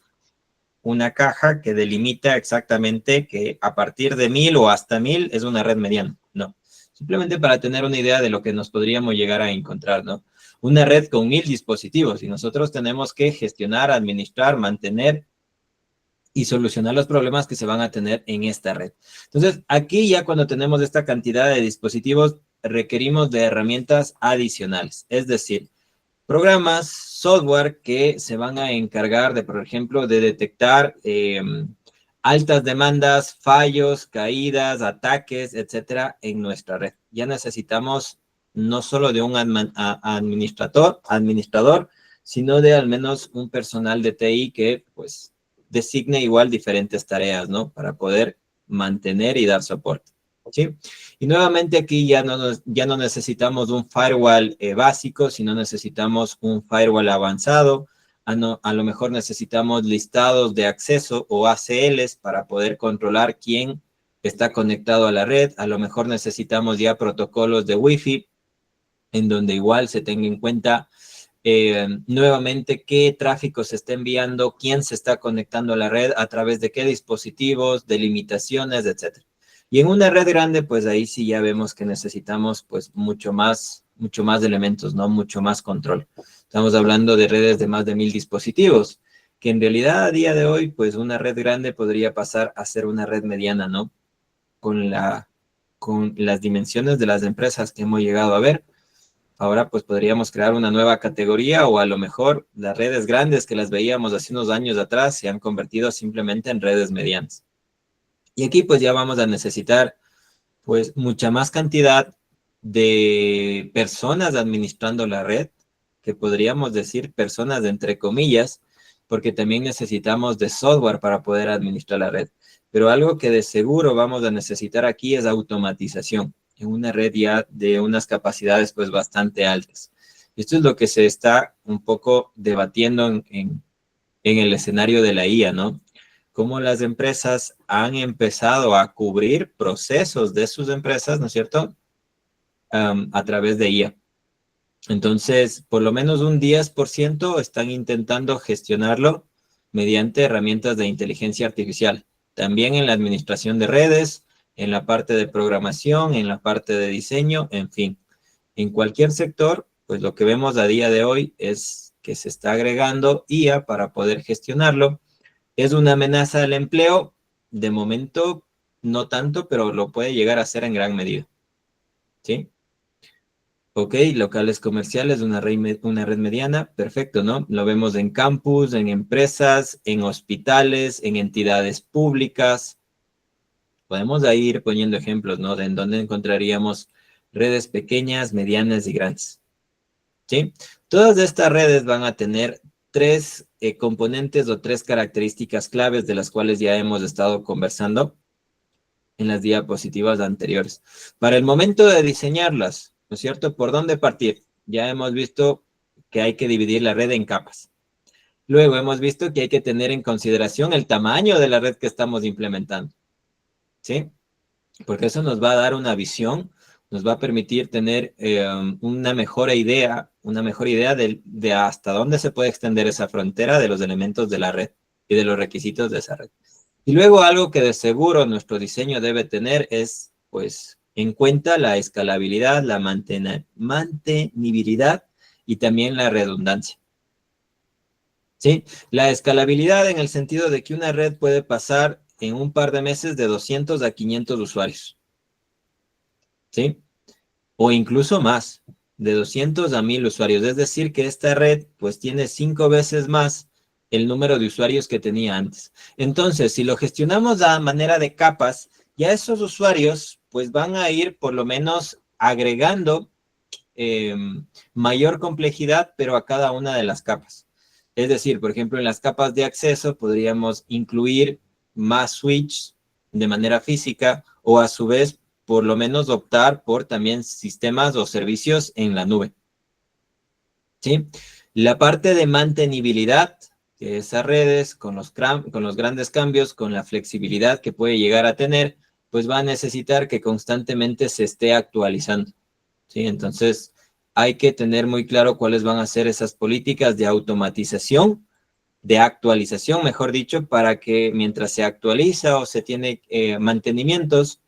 una caja que delimita exactamente que a partir de 1000 o hasta 1000 es una red mediana. No. Simplemente para tener una idea de lo que nos podríamos llegar a encontrar, ¿no? Una red con 1000 dispositivos y nosotros tenemos que gestionar, administrar, mantener y solucionar los problemas que se van a tener en esta red. Entonces, aquí ya cuando tenemos esta cantidad de dispositivos, requerimos de herramientas adicionales, es decir, programas, software que se van a encargar de, por ejemplo, de detectar altas demandas, fallos, caídas, ataques, etcétera, en nuestra red. Ya necesitamos no solo de un administrador, sino de al menos un personal de TI que, pues, designe igual diferentes tareas, ¿no? Para poder mantener y dar soporte, ¿sí? Y nuevamente aquí ya no necesitamos un firewall básico, sino necesitamos un firewall avanzado. A lo mejor necesitamos listados de acceso o ACLs para poder controlar quién está conectado a la red. A lo mejor necesitamos ya protocolos de Wi-Fi, en donde igual se tenga en cuenta nuevamente qué tráfico se está enviando, quién se está conectando a la red, a través de qué dispositivos, delimitaciones, etc. Y en una red grande, pues ahí sí ya vemos que necesitamos pues mucho más elementos, ¿no? Mucho más control. Estamos hablando de redes de más de 1000 dispositivos, que en realidad a día de hoy, pues una red grande podría pasar a ser una red mediana, ¿no? Con las dimensiones de las empresas que hemos llegado a ver. Ahora pues podríamos crear una nueva categoría, o a lo mejor las redes grandes que las veíamos hace unos años atrás se han convertido simplemente en redes medianas. Y aquí pues ya vamos a necesitar pues mucha más cantidad de personas administrando la red, que podríamos decir personas entre comillas, porque también necesitamos de software para poder administrar la red. Pero algo que de seguro vamos a necesitar aquí es automatización en una red ya de unas capacidades pues bastante altas. Esto es lo que se está un poco debatiendo en el escenario de la IA, ¿no? Cómo las empresas han empezado a cubrir procesos de sus empresas, ¿no es cierto? A través de IA. Entonces, por lo menos un 10% están intentando gestionarlo mediante herramientas de inteligencia artificial. También en la administración de redes, en la parte de programación, en la parte de diseño, en fin. En cualquier sector, pues lo que vemos a día de hoy es que se está agregando IA para poder gestionarlo. ¿Es una amenaza al empleo? De momento, no tanto, pero lo puede llegar a ser en gran medida. ¿Sí? Ok, locales comerciales, una red mediana, perfecto, ¿no? Lo vemos en campus, en empresas, en hospitales, en entidades públicas. Podemos ahí ir poniendo ejemplos, ¿no? De en dónde encontraríamos redes pequeñas, medianas y grandes. ¿Sí? Todas estas redes van a tener tres componentes o tres características claves, de las cuales ya hemos estado conversando en las diapositivas anteriores. Para el momento de diseñarlas, ¿no es cierto? ¿Por dónde partir? Ya hemos visto que hay que dividir la red en capas. Luego hemos visto que hay que tener en consideración el tamaño de la red que estamos implementando, ¿sí? Porque eso nos va a dar una visión, nos va a permitir tener una mejor idea de hasta dónde se puede extender esa frontera de los elementos de la red y de los requisitos de esa red. Y luego algo que de seguro nuestro diseño debe tener es, pues, en cuenta la escalabilidad, la mantenibilidad y también la redundancia. ¿Sí? La escalabilidad en el sentido de que una red puede pasar en un par de meses de 200 a 500 usuarios. ¿Sí? O incluso más, de 200 a 1000 usuarios. Es decir, que esta red pues tiene 5 veces más el número de usuarios que tenía antes. Entonces, si lo gestionamos a manera de capas, ya esos usuarios pues van a ir por lo menos agregando mayor complejidad, pero a cada una de las capas. Es decir, por ejemplo, en las capas de acceso podríamos incluir más switches de manera física, o a su vez, por lo menos optar por también sistemas o servicios en la nube. ¿Sí? La parte de mantenibilidad, que esas redes con los grandes cambios, con la flexibilidad que puede llegar a tener, pues va a necesitar que constantemente se esté actualizando. ¿Sí? Entonces, hay que tener muy claro cuáles van a ser esas políticas de automatización, de actualización, mejor dicho, para que mientras se actualiza o se tiene mantenimientos,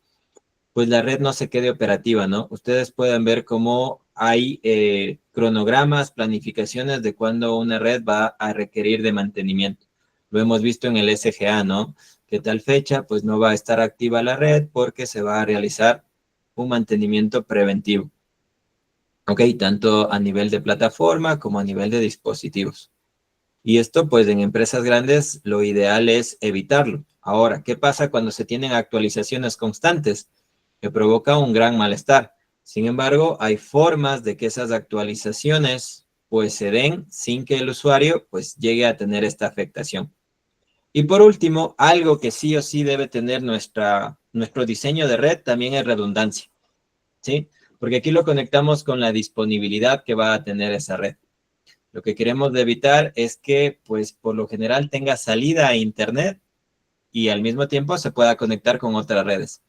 pues la red no se quede operativa, ¿no? Ustedes pueden ver cómo hay cronogramas, planificaciones de cuándo una red va a requerir de mantenimiento. Lo hemos visto en el SGA, ¿no? Que tal fecha, pues no va a estar activa la red porque se va a realizar un mantenimiento preventivo. Ok, tanto a nivel de plataforma como a nivel de dispositivos. Y esto, pues, en empresas grandes, lo ideal es evitarlo. Ahora, ¿qué pasa cuando se tienen actualizaciones constantes? Que provoca un gran malestar. Sin embargo, hay formas de que esas actualizaciones, pues, se den sin que el usuario, pues, llegue a tener esta afectación. Y por último, algo que sí o sí debe tener nuestro diseño de red también es redundancia, ¿sí? Porque aquí lo conectamos con la disponibilidad que va a tener esa red. Lo que queremos evitar es que, pues, por lo general tenga salida a Internet y al mismo tiempo se pueda conectar con otras redes.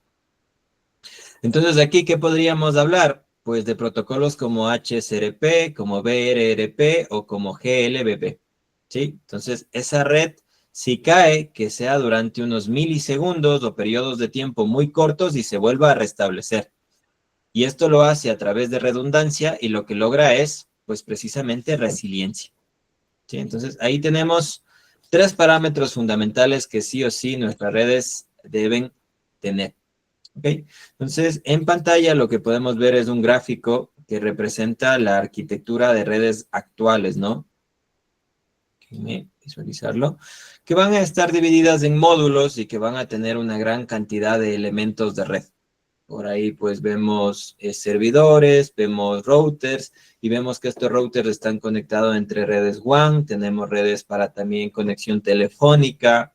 Entonces, aquí, ¿qué podríamos hablar? Pues de protocolos como HSRP, como BRRP o como GLBP, ¿sí? Entonces, esa red, si cae, que sea durante unos milisegundos o periodos de tiempo muy cortos y se vuelva a restablecer. Y esto lo hace a través de redundancia y lo que logra es, pues, precisamente resiliencia, ¿sí? Entonces, ahí tenemos 3 parámetros fundamentales que sí o sí nuestras redes deben tener. ¿Ok? Entonces, en pantalla lo que podemos ver es un gráfico que representa la arquitectura de redes actuales, ¿no? Déjenme visualizarlo. Que van a estar divididas en módulos y que van a tener una gran cantidad de elementos de red. Por ahí pues vemos servidores, vemos routers y vemos que estos routers están conectados entre redes WAN, tenemos redes para también conexión telefónica,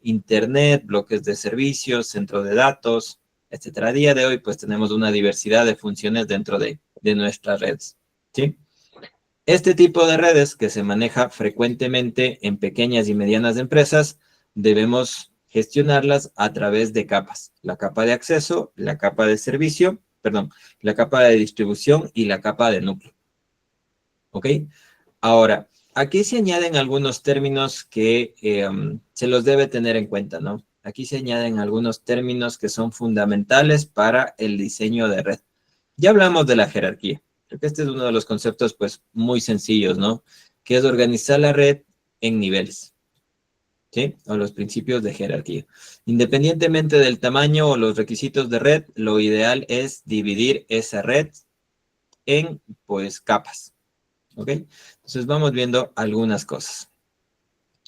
internet, bloques de servicios, centro de datos, etcétera. A día de hoy pues tenemos una diversidad de funciones dentro de nuestras redes, ¿sí? Este tipo de redes que se maneja frecuentemente en pequeñas y medianas empresas, debemos gestionarlas a través de capas. La capa de acceso, la capa de servicio, perdón, la capa de distribución y la capa de núcleo. ¿Ok? Ahora, aquí se añaden algunos términos que se los debe tener en cuenta, ¿no? Aquí se añaden algunos términos que son fundamentales para el diseño de red. Ya hablamos de la jerarquía. Creo que este es uno de los conceptos, pues, muy sencillos, ¿no? Que es organizar la red en niveles, ¿sí? O los principios de jerarquía. Independientemente del tamaño o los requisitos de red, lo ideal es dividir esa red en, pues, capas, ¿ok? Entonces vamos viendo algunas cosas.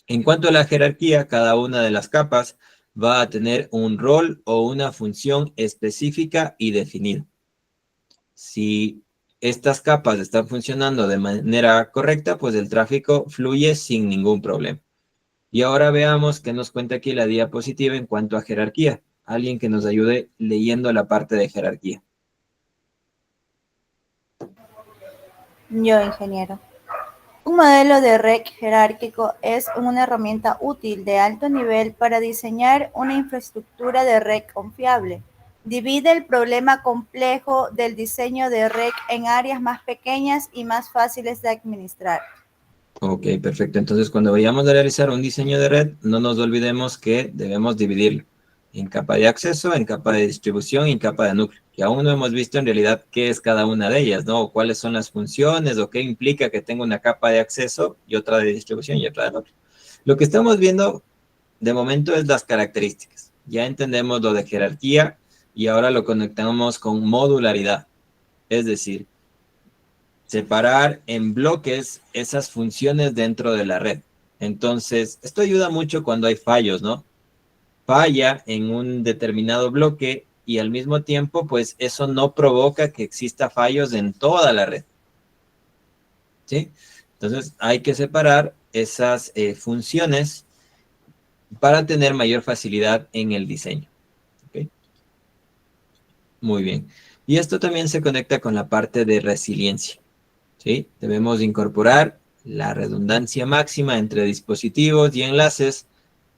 En cuanto a la jerarquía, cada una de las capas va a tener un rol o una función específica y definida. Si estas capas están funcionando de manera correcta, pues el tráfico fluye sin ningún problema. Y ahora veamos qué nos cuenta aquí la diapositiva en cuanto a jerarquía. Alguien que nos ayude leyendo la parte de jerarquía. Yo, ingeniero. Un modelo de red jerárquico es una herramienta útil de alto nivel para diseñar una infraestructura de red confiable. Divide el problema complejo del diseño de red en áreas más pequeñas y más fáciles de administrar. Ok, perfecto. Entonces, cuando vayamos a realizar un diseño de red, no nos olvidemos que debemos dividirlo en capa de acceso, en capa de distribución y en capa de núcleo, que aún no hemos visto en realidad qué es cada una de ellas, ¿no? O cuáles son las funciones o qué implica que tenga una capa de acceso y otra de distribución y otra de núcleo. Lo que estamos viendo de momento es las características. Ya entendemos lo de jerarquía y ahora lo conectamos con modularidad. Es decir, separar en bloques esas funciones dentro de la red. Entonces, esto ayuda mucho cuando hay fallos, ¿no? Falla en un determinado bloque y al mismo tiempo, pues eso no provoca que exista fallos en toda la red, ¿sí? Entonces, hay que separar esas funciones para tener mayor facilidad en el diseño, ¿ok? Muy bien. Y esto también se conecta con la parte de resiliencia, ¿sí? Debemos incorporar la redundancia máxima entre dispositivos y enlaces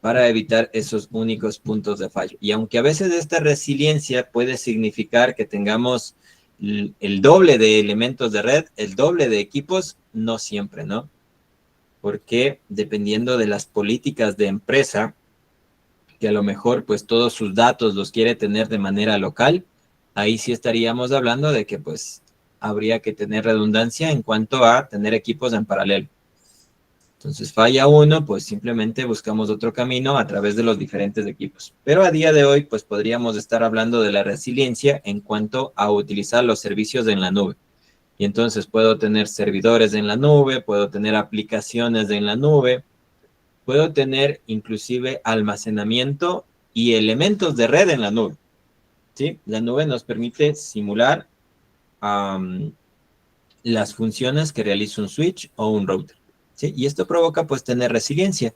para evitar esos únicos puntos de fallo. Y aunque a veces esta resiliencia puede significar que tengamos el doble de elementos de red, el doble de equipos, no siempre, ¿no? Porque dependiendo de las políticas de empresa, que a lo mejor pues todos sus datos los quiere tener de manera local, ahí sí estaríamos hablando de que pues habría que tener redundancia en cuanto a tener equipos en paralelo. Entonces falla uno, pues simplemente buscamos otro camino a través de los diferentes equipos. Pero a día de hoy pues podríamos estar hablando de la resiliencia en cuanto a utilizar los servicios en la nube. Y entonces puedo tener servidores en la nube, puedo tener aplicaciones en la nube, puedo tener inclusive almacenamiento y elementos de red en la nube, ¿sí? La nube nos permite simular las funciones que realiza un switch o un router, ¿sí? Y esto provoca pues tener resiliencia,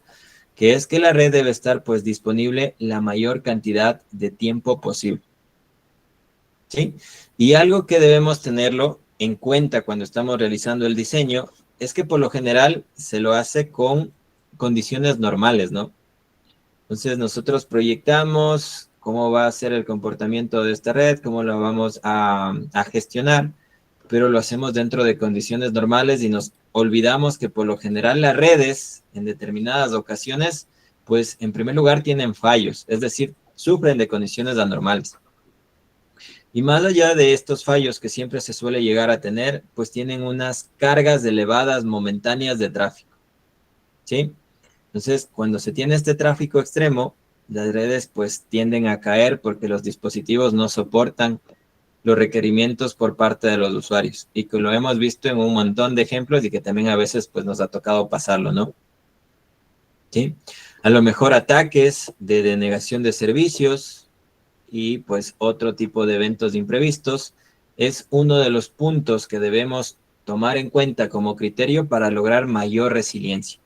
que es que la red debe estar pues disponible la mayor cantidad de tiempo posible. ¿Sí? Y algo que debemos tenerlo en cuenta cuando estamos realizando el diseño es que por lo general se lo hace con condiciones normales, ¿no? Entonces nosotros proyectamos cómo va a ser el comportamiento de esta red, cómo lo vamos a gestionar, pero lo hacemos dentro de condiciones normales y nos olvidamos que por lo general las redes en determinadas ocasiones, pues en primer lugar tienen fallos, es decir, sufren de condiciones anormales. Y más allá de estos fallos que siempre se suele llegar a tener, pues tienen unas cargas elevadas momentáneas de tráfico, ¿sí? Entonces, cuando se tiene este tráfico extremo, las redes pues tienden a caer porque los dispositivos no soportan los requerimientos por parte de los usuarios. Y que lo hemos visto en un montón de ejemplos y que también a veces pues nos ha tocado pasarlo, ¿no? ¿Sí? A lo mejor ataques de denegación de servicios y pues otro tipo de eventos imprevistos es uno de los puntos que debemos tomar en cuenta como criterio para lograr mayor resiliencia.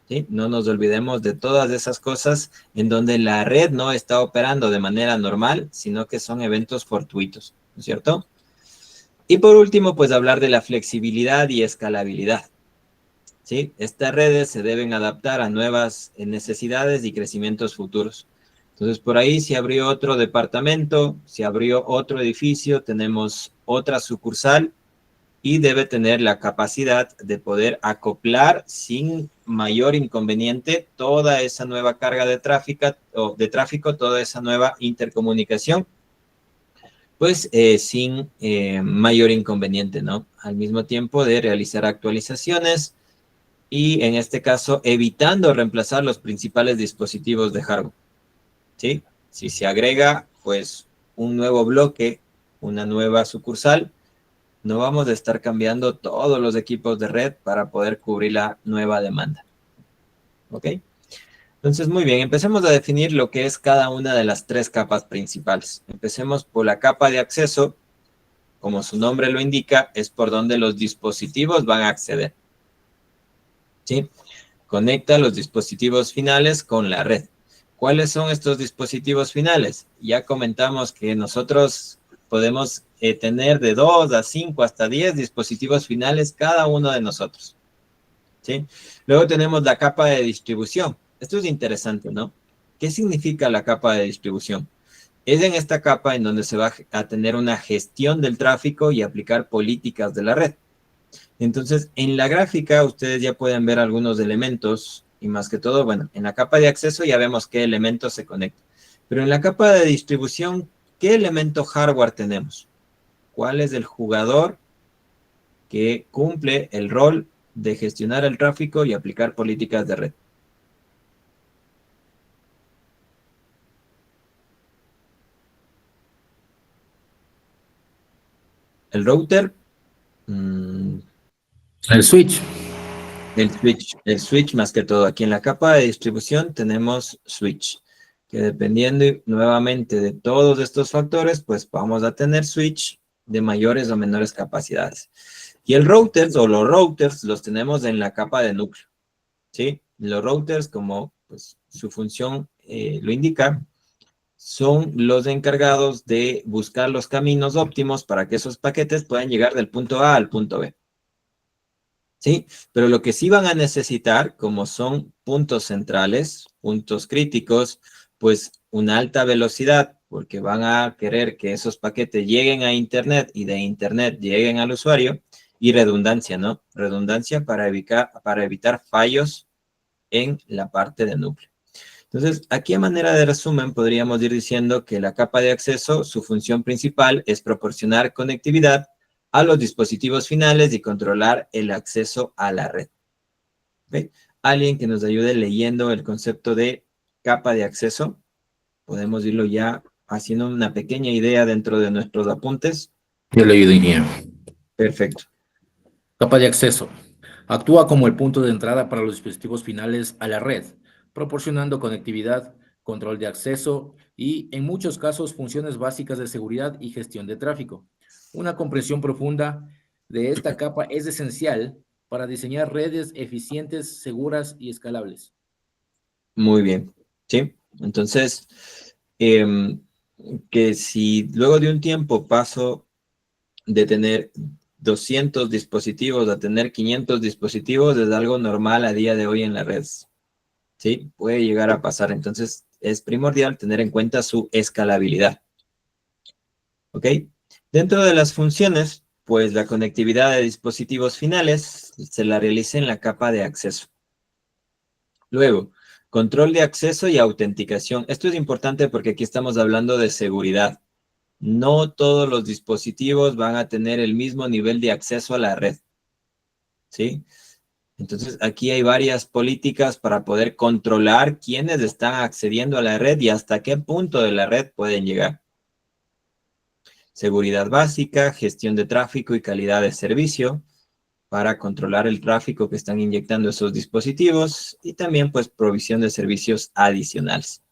¿Sí? No nos olvidemos de todas esas cosas en donde la red no está operando de manera normal, sino que son eventos fortuitos, ¿no es cierto? Y por último, pues hablar de la flexibilidad y escalabilidad. ¿Sí? Estas redes se deben adaptar a nuevas necesidades y crecimientos futuros. Entonces, por ahí se abrió otro departamento, se abrió otro edificio, tenemos otra sucursal, y debe tener la capacidad de poder acoplar sin mayor inconveniente toda esa nueva carga de tráfico, toda esa nueva intercomunicación, pues sin mayor inconveniente, ¿no? Al mismo tiempo de realizar actualizaciones y en este caso evitando reemplazar los principales dispositivos de hardware, ¿sí? Si se agrega pues un nuevo bloque, una nueva sucursal, no vamos a estar cambiando todos los equipos de red para poder cubrir la nueva demanda. ¿Ok? Entonces, muy bien, empecemos a definir lo que es cada una de las tres capas principales. Empecemos por la capa de acceso. Como su nombre lo indica, es por donde los dispositivos van a acceder. ¿Sí? Conecta los dispositivos finales con la red. ¿Cuáles son estos dispositivos finales? Ya comentamos que nosotros podemos tener de 2 a 5 hasta 10 dispositivos finales cada uno de nosotros. ¿Sí? Luego tenemos la capa de distribución. Esto es interesante, ¿no? ¿Qué significa la capa de distribución? Es en esta capa en donde se va a tener una gestión del tráfico y aplicar políticas de la red. Entonces, en la gráfica ustedes ya pueden ver algunos elementos y más que todo, bueno, en la capa de acceso ya vemos qué elementos se conectan. Pero en la capa de distribución, ¿qué elemento hardware tenemos? ¿Cuál es el jugador que cumple el rol de gestionar el tráfico y aplicar políticas de red? El router, El switch. el switch más que todo. Aquí en la capa de distribución tenemos switch, que dependiendo nuevamente de todos estos factores, pues vamos a tener switch de mayores o menores capacidades. Y el routers o los routers los tenemos en la capa de núcleo, ¿sí? Los routers, como pues, su función lo indica, son los encargados de buscar los caminos óptimos para que esos paquetes puedan llegar del punto A al punto B. ¿Sí? Pero lo que sí van a necesitar, como son puntos centrales, puntos críticos, pues una alta velocidad, porque van a querer que esos paquetes lleguen a Internet y de Internet lleguen al usuario, y redundancia, ¿no? Redundancia para evitar fallos en la parte de núcleo. Entonces, aquí a manera de resumen, podríamos ir diciendo que la capa de acceso, su función principal es proporcionar conectividad a los dispositivos finales y controlar el acceso a la red. ¿Okay? Alguien que nos ayude leyendo el concepto de capa de acceso. Podemos irlo ya haciendo una pequeña idea dentro de nuestros apuntes. Yo le diría. Perfecto. Capa de acceso. Actúa como el punto de entrada para los dispositivos finales a la red, proporcionando conectividad, control de acceso y, en muchos casos, funciones básicas de seguridad y gestión de tráfico. Una comprensión profunda de esta capa es esencial para diseñar redes eficientes, seguras y escalables. Muy bien, ¿sí? Entonces, que si luego de un tiempo paso de tener 200 dispositivos a tener 500 dispositivos, es algo normal a día de hoy en la red, ¿sí? Puede llegar a pasar. Entonces, es primordial tener en cuenta su escalabilidad, ¿ok? Dentro de las funciones, pues la conectividad de dispositivos finales se la realiza en la capa de acceso. Luego, control de acceso y autenticación. Esto es importante porque aquí estamos hablando de seguridad. No todos los dispositivos van a tener el mismo nivel de acceso a la red, ¿sí? Entonces, aquí hay varias políticas para poder controlar quiénes están accediendo a la red y hasta qué punto de la red pueden llegar. Seguridad básica, gestión de tráfico y calidad de servicio para controlar el tráfico que están inyectando esos dispositivos y también, pues, provisión de servicios adicionales.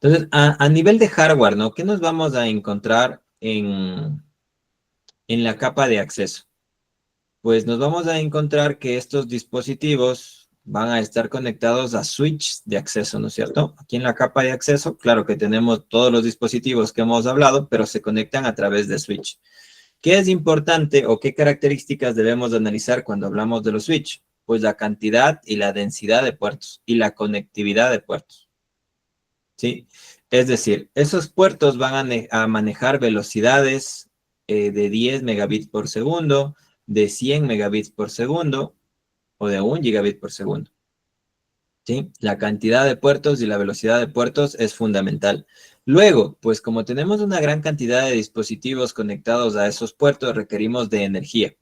Entonces, a nivel de hardware, ¿no? ¿Qué nos vamos a encontrar en la capa de acceso? Pues nos vamos a encontrar que estos dispositivos van a estar conectados a switches de acceso, ¿no es cierto? Aquí en la capa de acceso, claro que tenemos todos los dispositivos que hemos hablado, pero se conectan a través de switch. ¿Qué es importante o qué características debemos de analizar cuando hablamos de los switch? Pues la cantidad y la densidad de puertos y la conectividad de puertos, ¿sí? Es decir, esos puertos van a manejar velocidades de 10 megabits por segundo, de 100 megabits por segundo o de 1 gigabit por segundo, ¿sí? La cantidad de puertos y la velocidad de puertos es fundamental. Luego, pues como tenemos una gran cantidad de dispositivos conectados a esos puertos, requerimos de energía.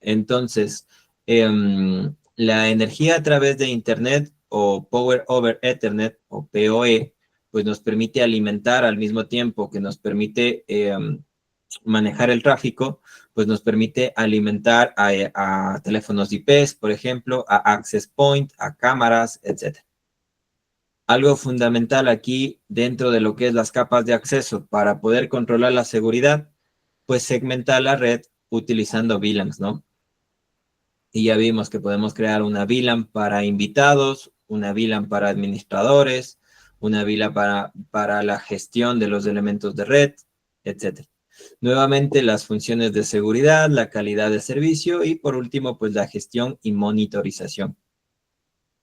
Entonces, la energía a través de Internet o Power over Ethernet o PoE, pues nos permite alimentar al mismo tiempo que nos permite manejar el tráfico, pues nos permite alimentar a teléfonos IPs, por ejemplo, a access point, a cámaras, etc. Algo fundamental aquí dentro de lo que es las capas de acceso para poder controlar la seguridad, pues segmentar la red utilizando VLANs, ¿no? Y ya vimos que podemos crear una VLAN para invitados, una VLAN para administradores, una VLAN para la gestión de los elementos de red, etc. Nuevamente, las funciones de seguridad, la calidad de servicio y, por último, pues la gestión y monitorización,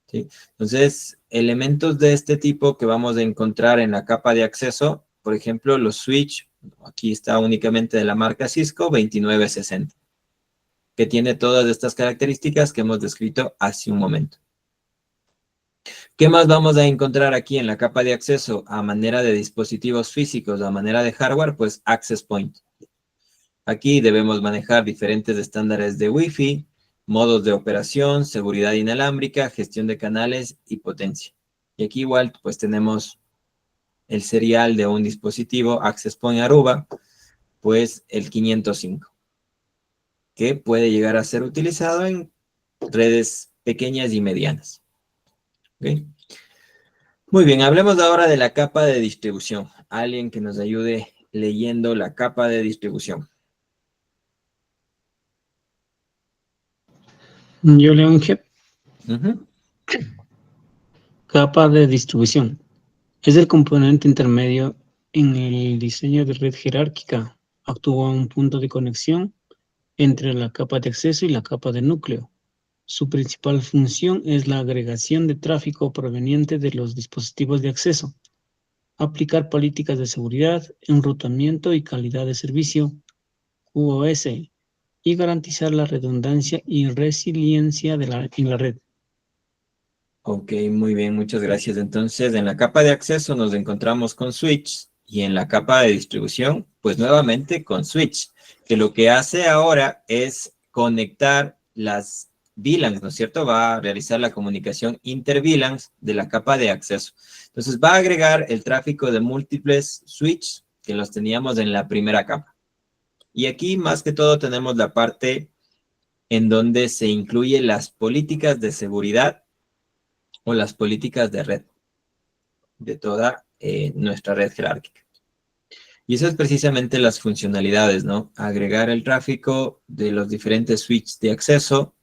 ¿sí? Entonces, elementos de este tipo que vamos a encontrar en la capa de acceso, por ejemplo, los switch, aquí está únicamente de la marca Cisco 2960, que tiene todas estas características que hemos descrito hace un momento. ¿Qué más vamos a encontrar aquí en la capa de acceso a manera de dispositivos físicos, a manera de hardware? Pues access point. Aquí debemos manejar diferentes estándares de Wi-Fi, modos de operación, seguridad inalámbrica, gestión de canales y potencia. Y aquí igual pues tenemos el serial de un dispositivo Access Point Aruba, pues el 505, que puede llegar a ser utilizado en redes pequeñas y medianas. ¿Okay? Muy bien, hablemos ahora de la capa de distribución. Alguien que nos ayude leyendo la capa de distribución. Yo leo en GEP. Uh-huh. Capa de distribución. Es el componente intermedio en el diseño de red jerárquica. Actúa un punto de conexión entre la capa de acceso y la capa de núcleo. Su principal función es la agregación de tráfico proveniente de los dispositivos de acceso, aplicar políticas de seguridad, enrutamiento y calidad de servicio, QoS, y garantizar la redundancia y resiliencia en la red. Ok, muy bien, muchas gracias. Entonces, en la capa de acceso nos encontramos con switch y en la capa de distribución, pues nuevamente con switch, que lo que hace ahora es conectar las VLANs, ¿no es cierto? Va a realizar la comunicación inter-VLANs de la capa de acceso. Entonces, va a agregar el tráfico de múltiples switch que los teníamos en la primera capa. Y aquí, más que todo, tenemos la parte en donde se incluyen las políticas de seguridad o las políticas de red de toda nuestra red jerárquica. Y eso es precisamente las funcionalidades, ¿no? Agregar el tráfico de los diferentes switches de acceso,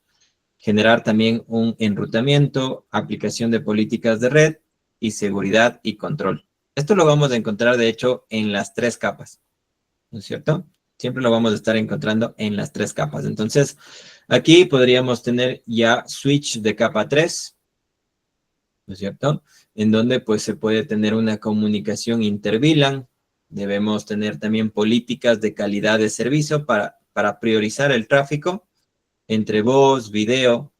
generar también un enrutamiento, aplicación de políticas de red y seguridad y control. Esto lo vamos a encontrar, de hecho, en las 3 capas, ¿no es cierto? Siempre lo vamos a estar encontrando en las 3 capas. Entonces, aquí podríamos tener ya switch de capa 3, ¿no es cierto? En donde pues se puede tener una comunicación inter-VLAN. Debemos tener también políticas de calidad de servicio para priorizar el tráfico entre voz, video,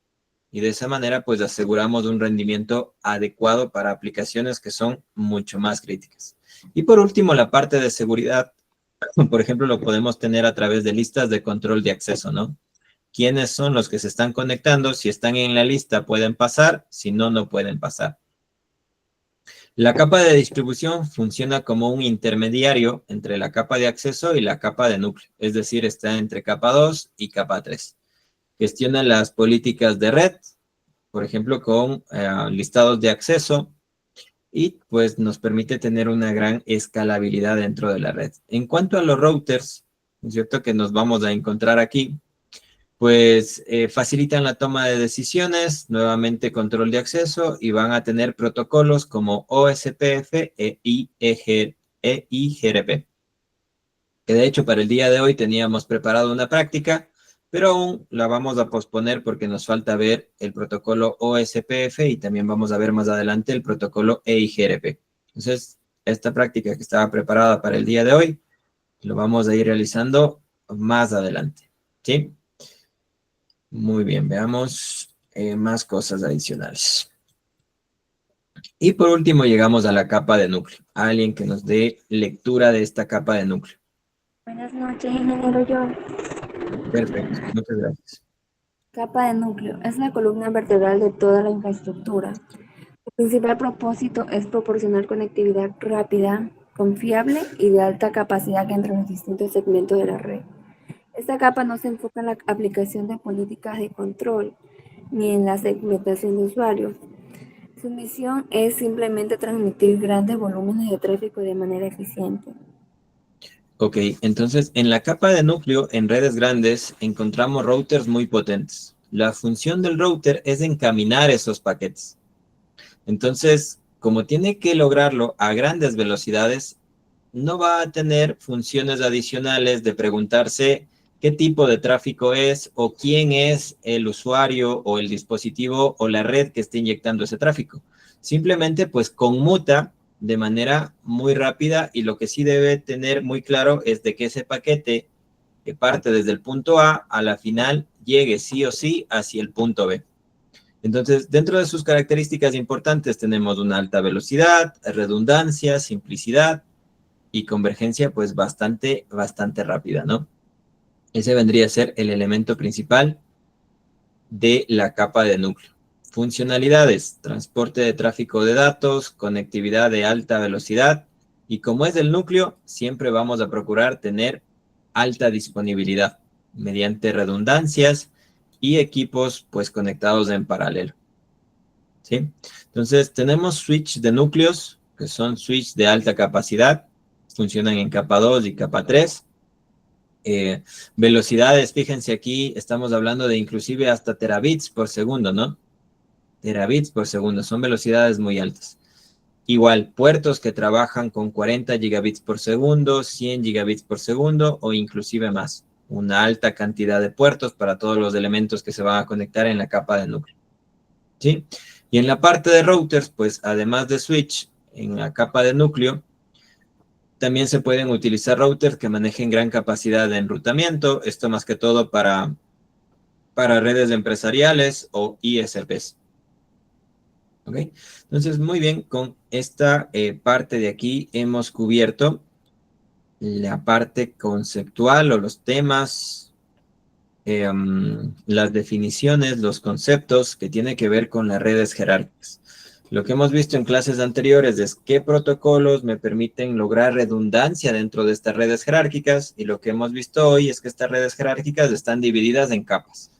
y de esa manera pues aseguramos un rendimiento adecuado para aplicaciones que son mucho más críticas. Y por último, la parte de seguridad, por ejemplo, lo podemos tener a través de listas de control de acceso, ¿no? ¿Quiénes son los que se están conectando? Si están en la lista pueden pasar, si no, no pueden pasar. La capa de distribución funciona como un intermediario entre la capa de acceso y la capa de núcleo, es decir, está entre capa 2 y capa 3. Gestiona las políticas de red, por ejemplo, con listados de acceso, y pues nos permite tener una gran escalabilidad dentro de la red. En cuanto a los routers, ¿no es cierto?, que nos vamos a encontrar aquí, pues facilitan la toma de decisiones, nuevamente control de acceso, y van a tener protocolos como OSPF e IGRP. Que de hecho para el día de hoy teníamos preparado una práctica, pero aún la vamos a posponer porque nos falta ver el protocolo OSPF y también vamos a ver más adelante el protocolo EIGRP. Entonces, esta práctica que estaba preparada para el día de hoy, lo vamos a ir realizando más adelante, ¿sí? Muy bien, veamos más cosas adicionales. Y por último llegamos a la capa de núcleo. Alguien que nos dé lectura de esta capa de núcleo. Buenas noches, ingeniero John. Perfecto, muchas gracias. Capa de núcleo es la columna vertebral de toda la infraestructura. Su principal propósito es proporcionar conectividad rápida, confiable y de alta capacidad entre los distintos segmentos de la red. Esta capa no se enfoca en la aplicación de políticas de control ni en la segmentación de usuarios. Su misión es simplemente transmitir grandes volúmenes de tráfico de manera eficiente. Ok, entonces en la capa de núcleo, en redes grandes, encontramos routers muy potentes. La función del router es encaminar esos paquetes. Entonces, como tiene que lograrlo a grandes velocidades, no va a tener funciones adicionales de preguntarse qué tipo de tráfico es o quién es el usuario o el dispositivo o la red que está inyectando ese tráfico. Simplemente, pues, conmuta de manera muy rápida, y lo que sí debe tener muy claro es de que ese paquete que parte desde el punto A a la final llegue sí o sí hacia el punto B. Entonces, dentro de sus características importantes tenemos una alta velocidad, redundancia, simplicidad y convergencia pues bastante rápida, ¿no? Ese vendría a ser el elemento principal de la capa de núcleo. Funcionalidades: transporte de tráfico de datos, conectividad de alta velocidad, y como es del núcleo, siempre vamos a procurar tener alta disponibilidad mediante redundancias y equipos pues conectados en paralelo, ¿sí? Entonces tenemos switch de núcleos, que son switch de alta capacidad, funcionan en capa 2 y capa 3. Velocidades, fíjense aquí, estamos hablando de inclusive hasta terabits por segundo, ¿no? Terabits por segundo, son velocidades muy altas. Igual, puertos que trabajan con 40 gigabits por segundo, 100 gigabits por segundo o inclusive más. Una alta cantidad de puertos para todos los elementos que se van a conectar en la capa de núcleo, ¿sí? Y en la parte de routers, pues además de switch, en la capa de núcleo, también se pueden utilizar routers que manejen gran capacidad de enrutamiento, esto más que todo para redes empresariales o ISPs. ¿Ok? Entonces, muy bien, con esta parte de aquí hemos cubierto la parte conceptual o los temas, las definiciones, los conceptos que tienen que ver con las redes jerárquicas. Lo que hemos visto en clases anteriores es qué protocolos me permiten lograr redundancia dentro de estas redes jerárquicas, y lo que hemos visto hoy es que estas redes jerárquicas están divididas en capas.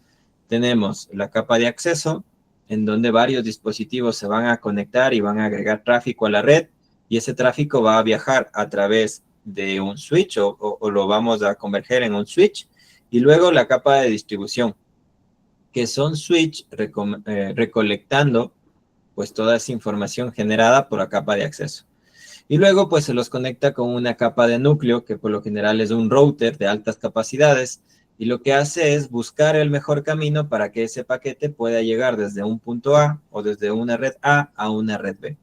Tenemos la capa de acceso, en donde varios dispositivos se van a conectar y van a agregar tráfico a la red, y ese tráfico va a viajar a través de un switch o lo vamos a converger en un switch. Y luego la capa de distribución, que son switch recolectando pues toda esa información generada por la capa de acceso. Y luego pues se los conecta con una capa de núcleo que por lo general es un router de altas capacidades y lo que hace es buscar el mejor camino para que ese paquete pueda llegar desde un punto A o desde una red A una red B,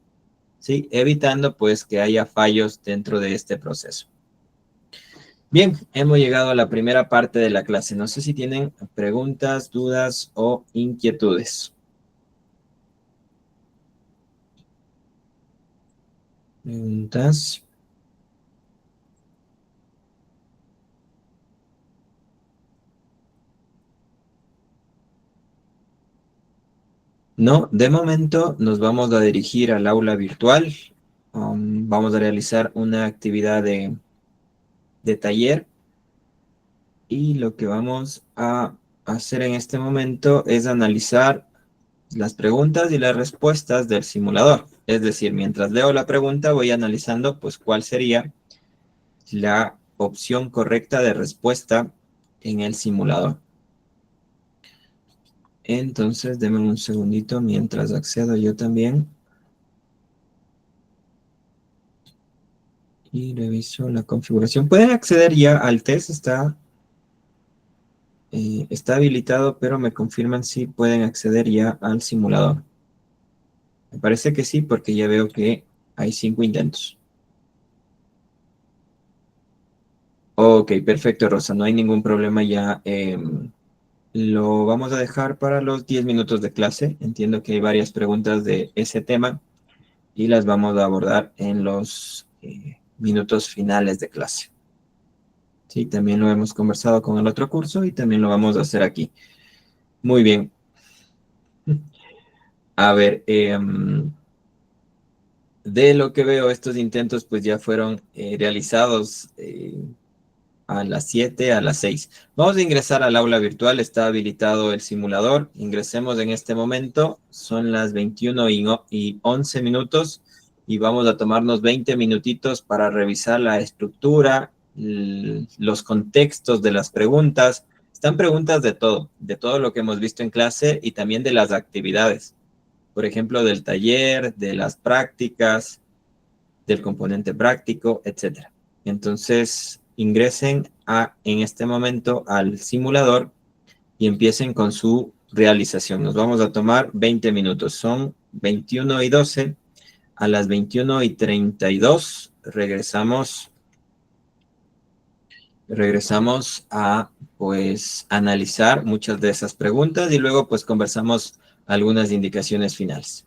¿sí? Evitando pues que haya fallos dentro de este proceso. Bien, hemos llegado a la primera parte de la clase. No sé si tienen preguntas, dudas o inquietudes. ¿Preguntas? No, de momento nos vamos a dirigir al aula virtual. Vamos a realizar una actividad de taller y lo que vamos a hacer en este momento es analizar las preguntas y las respuestas del simulador. Es decir, mientras leo la pregunta voy analizando pues cuál sería la opción correcta de respuesta en el simulador. Entonces, denme un segundito mientras accedo yo también. Y reviso la configuración. Pueden acceder ya al test, está habilitado, pero me confirman si pueden acceder ya al simulador. Me parece que sí, porque ya veo que hay 5 intentos. Ok, perfecto, Rosa, no hay ningún problema ya. Lo vamos a dejar para los 10 minutos de clase. Entiendo que hay varias preguntas de ese tema y las vamos a abordar en los minutos finales de clase. Sí, también lo hemos conversado con el otro curso y también lo vamos a hacer aquí. Muy bien. A ver, de lo que veo, estos intentos pues ya fueron realizados a las 7, a las 6. Vamos a ingresar al aula virtual, está habilitado el simulador. Ingresemos en este momento, son las 21 y 11 minutos y vamos a tomarnos 20 minutitos para revisar la estructura, los contextos de las preguntas. Están preguntas de todo lo que hemos visto en clase y también de las actividades. Por ejemplo, del taller, de las prácticas, del componente práctico, etcétera. Entonces, ingresen en este momento al simulador y empiecen con su realización. Nos vamos a tomar 20 minutos. Son 21 y 12. A las 21 y 32 regresamos a pues analizar muchas de esas preguntas y luego pues conversamos algunas indicaciones finales.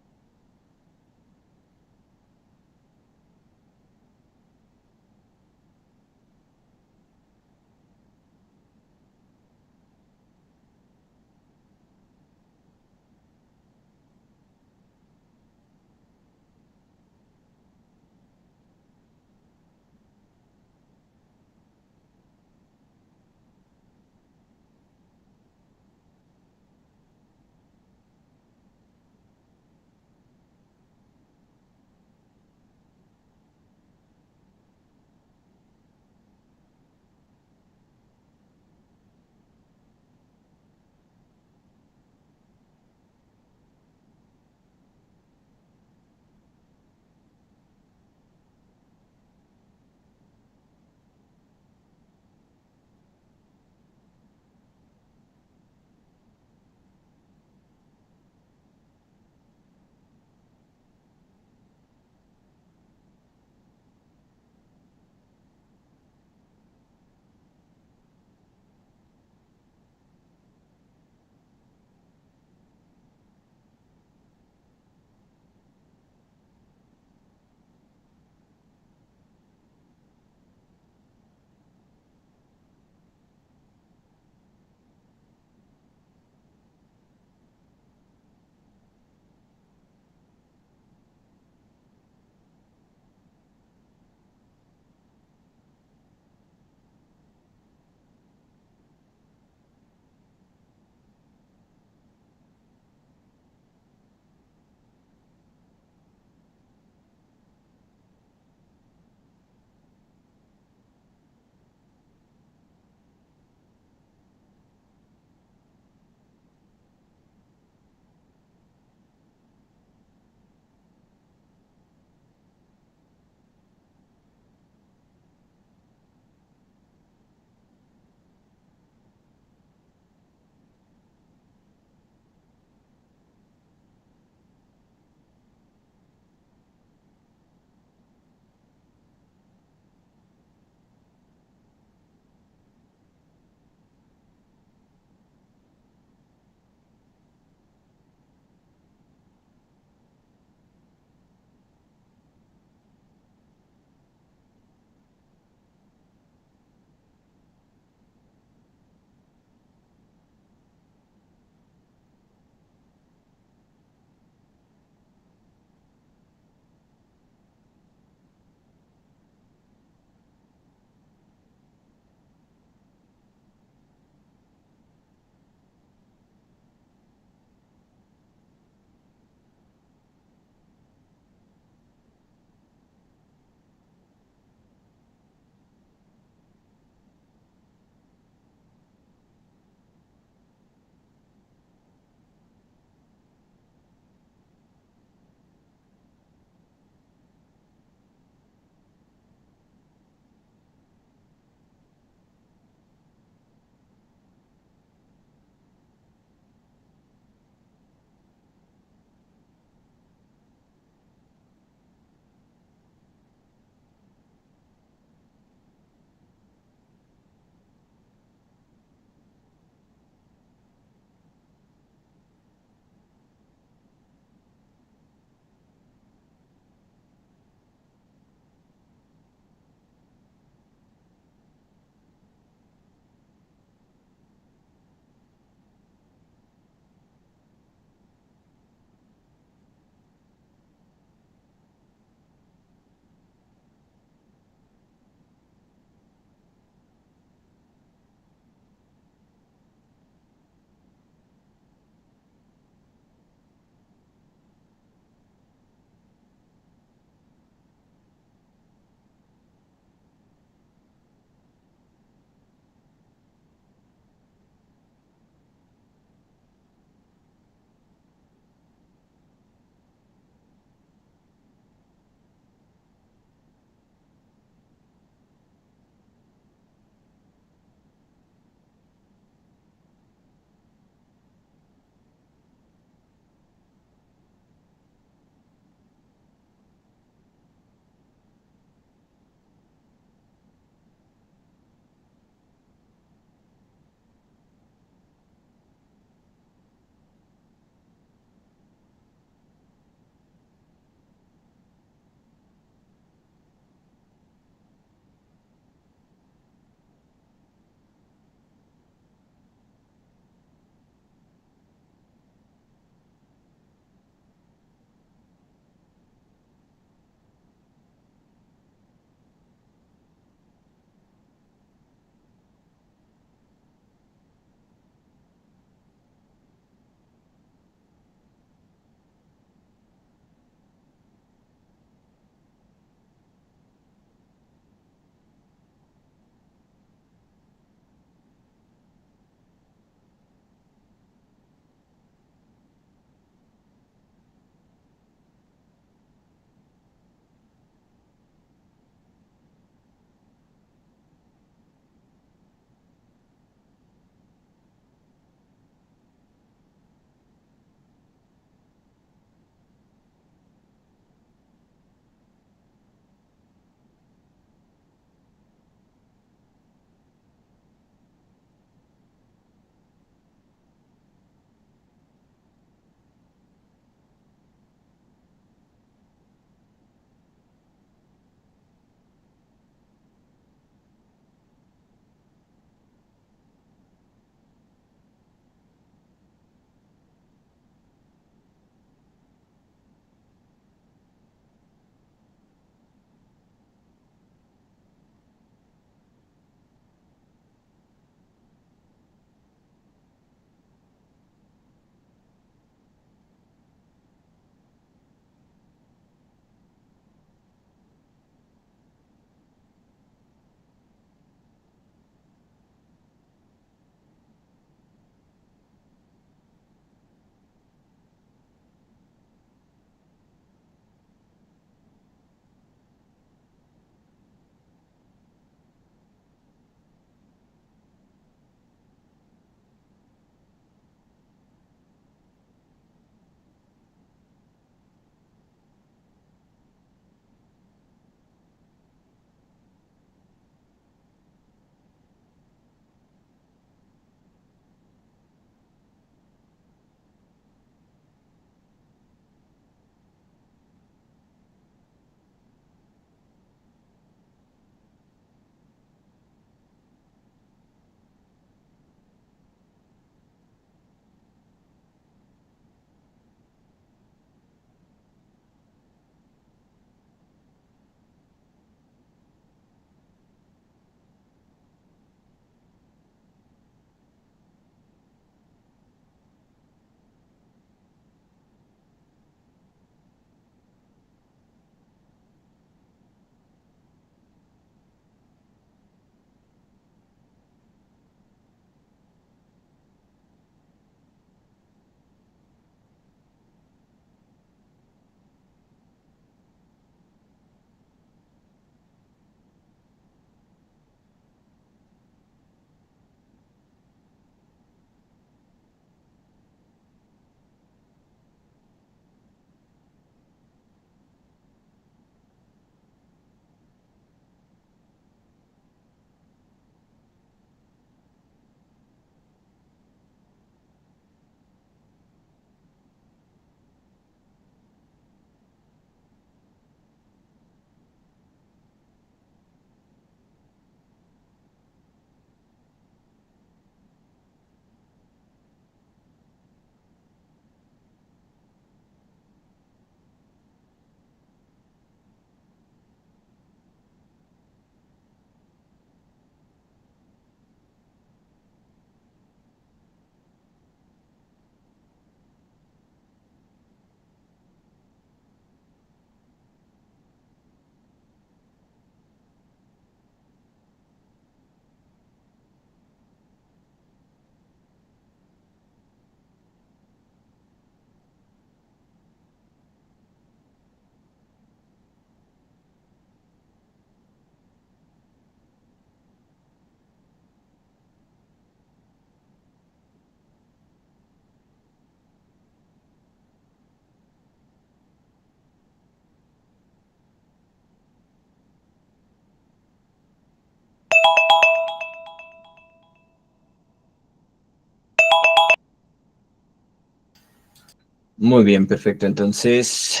Muy bien, perfecto. Entonces,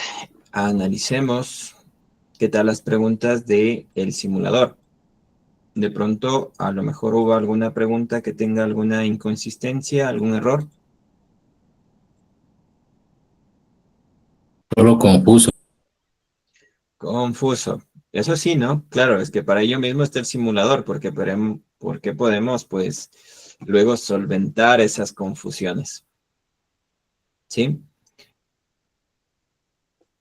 analicemos qué tal las preguntas del simulador. De pronto, a lo mejor hubo alguna pregunta que tenga alguna inconsistencia, algún error. Solo confuso. Confuso. Eso sí, ¿no? Claro, es que para ello mismo está el simulador, porque podemos, pues, luego solventar esas confusiones. ¿Sí?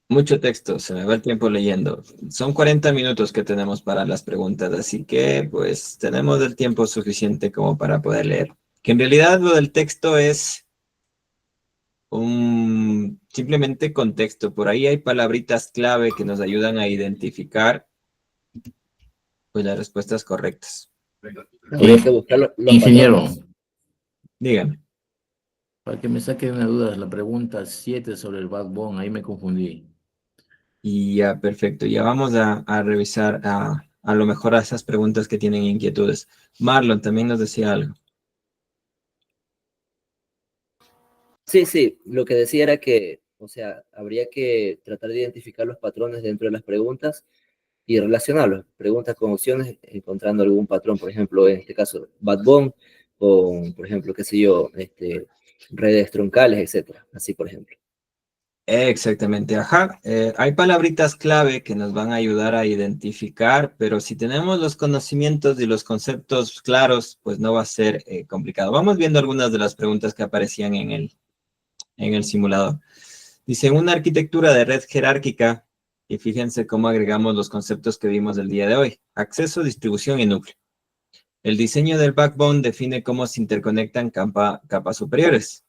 Mucho texto, se me va el tiempo leyendo. Son 40 minutos que tenemos para las preguntas, así que, pues, tenemos el tiempo suficiente como para poder leer. Que en realidad lo del texto es simplemente contexto. Por ahí hay palabritas clave que nos ayudan a identificar, pues, las respuestas correctas. Habría que buscar los Ingeniero, patrones. Dígame. para que me saque una duda, la pregunta 7 sobre el backbone, ahí me confundí. Y ya, perfecto. Ya vamos a revisar a lo mejor a esas preguntas que tienen inquietudes. Marlon también nos decía algo. Sí, sí, lo que decía era que, o sea, habría que tratar de identificar los patrones dentro de las preguntas y relacionarlos, preguntas con opciones, encontrando algún patrón, por ejemplo, en este caso, backbone, con, por ejemplo, qué sé yo, redes troncales, etcétera, así por ejemplo. Exactamente, ajá. Hay palabritas clave que nos van a ayudar a identificar, pero si tenemos los conocimientos y los conceptos claros, pues no va a ser complicado. Vamos viendo algunas de las preguntas que aparecían en el simulador. Dice, una arquitectura de red jerárquica, y fíjense cómo agregamos los conceptos que vimos el día de hoy. Acceso, distribución y núcleo. El diseño del backbone define cómo se interconectan capas superiores.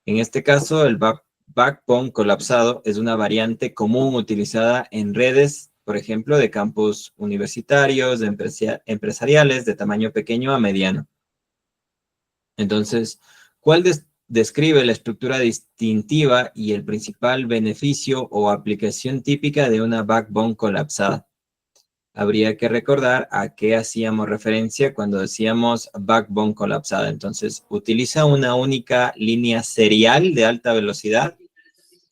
En este caso, el backbone colapsado es una variante común utilizada en redes, por ejemplo, de campus universitarios, empresariales, de tamaño pequeño a mediano. Entonces, ¿cuál describe la estructura distintiva y el principal beneficio o aplicación típica de una backbone colapsada? Habría que recordar a qué hacíamos referencia cuando decíamos backbone colapsada. Entonces, utiliza una única línea serial de alta velocidad.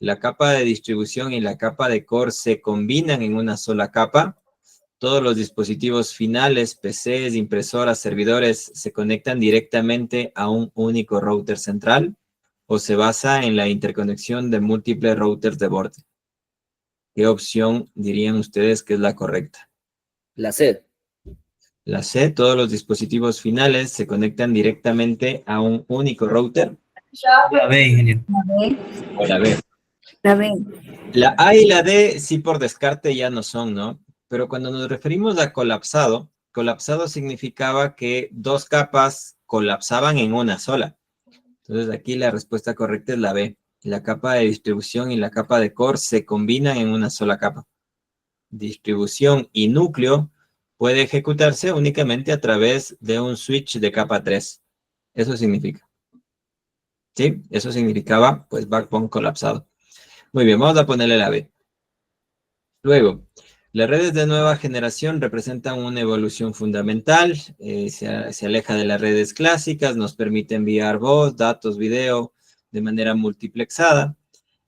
La capa de distribución y la capa de core se combinan en una sola capa. Todos los dispositivos finales, PCs, impresoras, servidores, se conectan directamente a un único router central o se basa en la interconexión de múltiples routers de borde. ¿Qué opción dirían ustedes que es la correcta? La C. La C, todos los dispositivos finales se conectan directamente a un único router. La B, ingeniero. O la B. La B. La A y la D sí por descarte ya no son, ¿no? Pero cuando nos referimos a colapsado, colapsado significaba que dos capas colapsaban en una sola. Entonces aquí la respuesta correcta es la B. La capa de distribución y la capa de core se combinan en una sola capa. Distribución y núcleo puede ejecutarse únicamente a través de un switch de capa 3. Eso significa. ¿Sí? Eso significaba, pues, backbone colapsado. Muy bien, vamos a ponerle la B. Luego, las redes de nueva generación representan una evolución fundamental, se aleja de las redes clásicas, nos permite enviar voz, datos, video de manera multiplexada.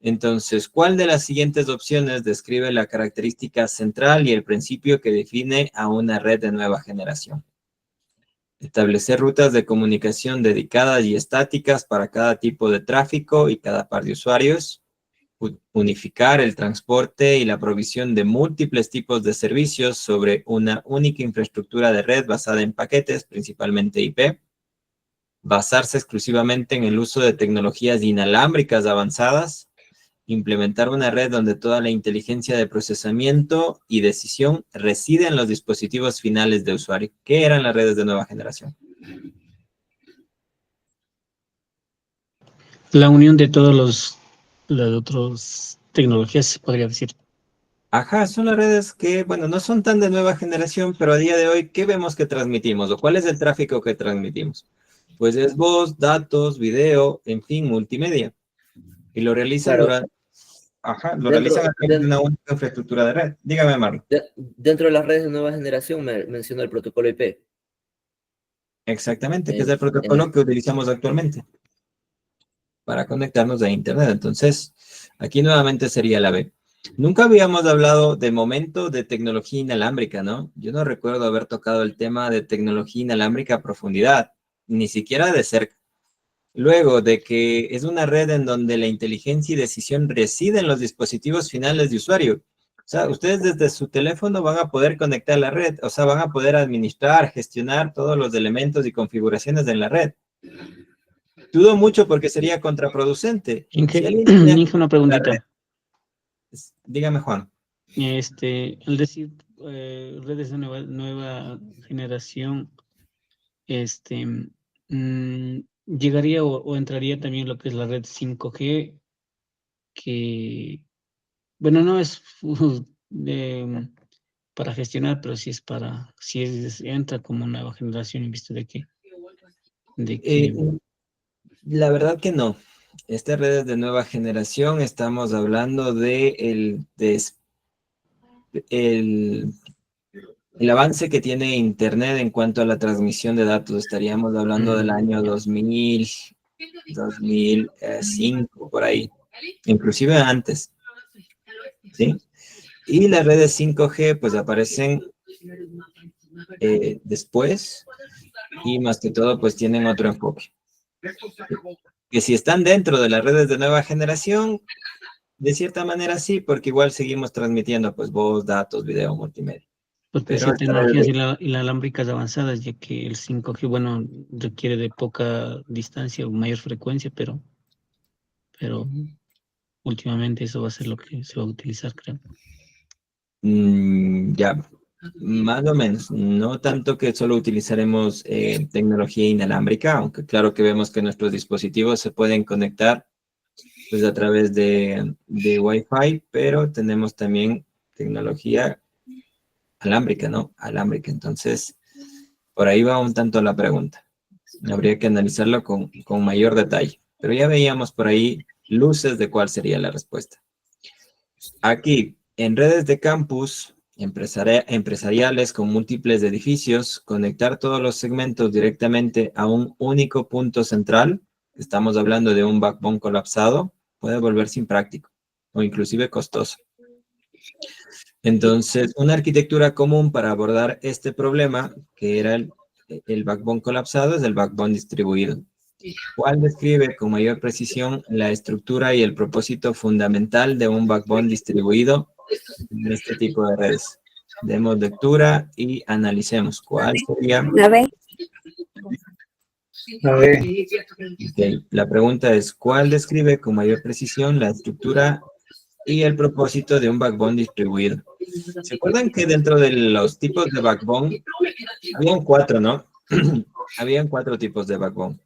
Entonces, ¿cuál de las siguientes opciones describe la característica central y el principio que define a una red de nueva generación? Establecer rutas de comunicación dedicadas y estáticas para cada tipo de tráfico y cada par de usuarios. Unificar el transporte y la provisión de múltiples tipos de servicios sobre una única infraestructura de red basada en paquetes, principalmente IP. Basarse exclusivamente en el uso de tecnologías inalámbricas avanzadas. Implementar una red donde toda la inteligencia de procesamiento y decisión reside en los dispositivos finales de usuario. ¿Qué eran las redes de nueva generación? La unión de todos las otras tecnologías, se podría decir. Ajá, son las redes que, bueno, no son tan de nueva generación, pero a día de hoy, ¿qué vemos que transmitimos? ¿O cuál es el tráfico que transmitimos? Pues es voz, datos, video, en fin, multimedia. Y lo realizan Claro, lo realizan a través de dentro, una única infraestructura de red. Dígame, Marlon. dentro de las redes de nueva generación mencionó el protocolo IP. Exactamente, que es En, el en protocolo que utilizamos actualmente. para conectarnos a Internet. Entonces, aquí nuevamente sería la B. Nunca habíamos hablado de momento de tecnología inalámbrica, ¿no? Yo no recuerdo haber tocado el tema de tecnología inalámbrica a profundidad, ni siquiera de cerca. Luego de que es una red en donde la inteligencia y decisión reside en los dispositivos finales de usuario. O sea, ustedes desde su teléfono van a poder conectar la red, o sea, van a poder administrar, gestionar todos los elementos y configuraciones de la red. Dudo mucho porque sería contraproducente. Si alguien tiene Inge, una la preguntita. red, dígame, Juan. Al decir redes de nueva generación, llegaría o entraría también lo que es la red 5G, que, bueno, no es para gestionar, pero sí es entra como nueva generación en vista de que La verdad que no. Estas redes de nueva generación, estamos hablando de el avance que tiene Internet en cuanto a la transmisión de datos. Estaríamos hablando del año 2000, 2005, por ahí, inclusive antes, ¿sí? Y las redes 5G pues aparecen después y más que todo pues tienen otro enfoque. Que si están dentro de las redes de nueva generación, de cierta manera sí, porque igual seguimos transmitiendo pues voz, datos, video, multimedia. porque Pero sí, tecnologías inalámbricas avanzadas, ya que el 5G, bueno, requiere de poca distancia o mayor frecuencia, pero últimamente eso va a ser lo que se va a utilizar, creo. Ya, más o menos. No tanto que solo utilizaremos tecnología inalámbrica, aunque claro que vemos que nuestros dispositivos se pueden conectar pues a través de Wi-Fi, pero tenemos también tecnología alámbrica, ¿no? Alámbrica. Entonces, por ahí va un tanto la pregunta. Habría que analizarlo con mayor detalle. Pero ya veíamos por ahí luces de cuál sería la respuesta. Aquí, en redes de campus empresariales con múltiples edificios, conectar todos los segmentos directamente a un único punto central, estamos hablando de un backbone colapsado, puede volverse impráctico o inclusive costoso. Entonces, una arquitectura común para abordar este problema, que era el backbone colapsado, es el backbone distribuido, cual describe con mayor precisión la estructura y el propósito fundamental de un backbone distribuido en este tipo de redes. Demos lectura y analicemos cuál sería. La B. Okay. La pregunta es, ¿cuál describe con mayor precisión la estructura y el propósito de un backbone distribuido? ¿Se acuerdan que dentro de los tipos de backbone habían 4, ¿no? Habían 4 tipos de backbone.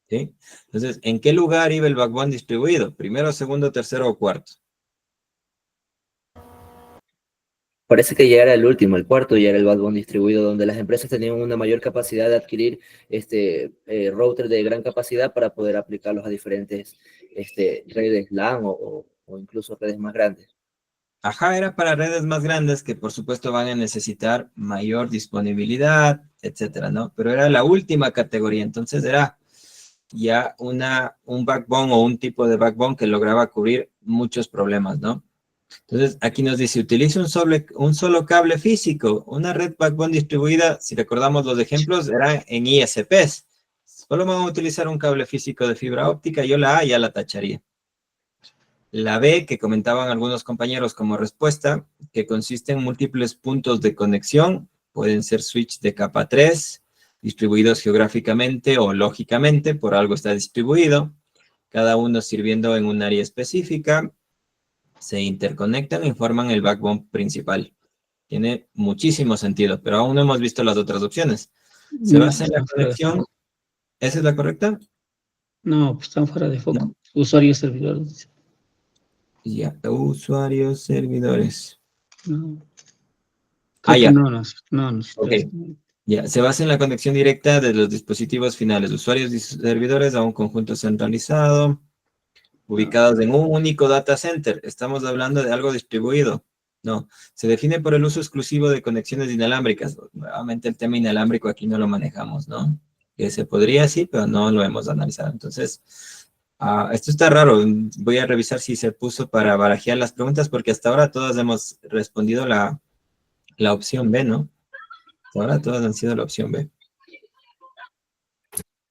¿Sí? Entonces, ¿en qué lugar iba el backbone distribuido? ¿Primero, segundo, tercero o cuarto? Parece que ya era el último, el cuarto, ya era el backbone distribuido, donde las empresas tenían una mayor capacidad de adquirir router de gran capacidad para poder aplicarlos a diferentes redes LAN o incluso redes más grandes. Ajá, era para redes más grandes que por supuesto van a necesitar mayor disponibilidad, etcétera, ¿no? Pero era la última categoría, entonces era ya un backbone o un tipo de backbone que lograba cubrir muchos problemas, ¿no? Entonces, aquí nos dice, utiliza un solo cable físico. Una red backbone distribuida, si recordamos los ejemplos, era en ISPs. Solo van a utilizar un cable físico de fibra óptica. Yo la A ya la tacharía. La B, que comentaban algunos compañeros como respuesta, que consiste en múltiples puntos de conexión. Pueden ser switch de capa 3, distribuidos geográficamente o lógicamente, por algo está distribuido. Cada uno sirviendo en un área específica. Se interconectan y forman el backbone principal. Tiene muchísimo sentido, pero aún no hemos visto las otras opciones. Se basa en la conexión. ¿Esa es la correcta? No, pues están fuera de foco. No. Usuarios, servidores. Ya, usuarios, servidores. No. Ya. No. Ok. Ya, se basa en la conexión directa de los dispositivos finales, usuarios y servidores a un conjunto centralizado, ubicados en un único data center. Estamos hablando de algo distribuido. No, se define por el uso exclusivo de conexiones inalámbricas. Nuevamente el tema inalámbrico aquí no lo manejamos, ¿no? que se podría, sí, pero no lo hemos analizado. Entonces, esto está raro. Voy a revisar si se puso para barajear las preguntas, porque hasta ahora todas hemos respondido la opción B, ¿no? Hasta ahora todas han sido la opción B.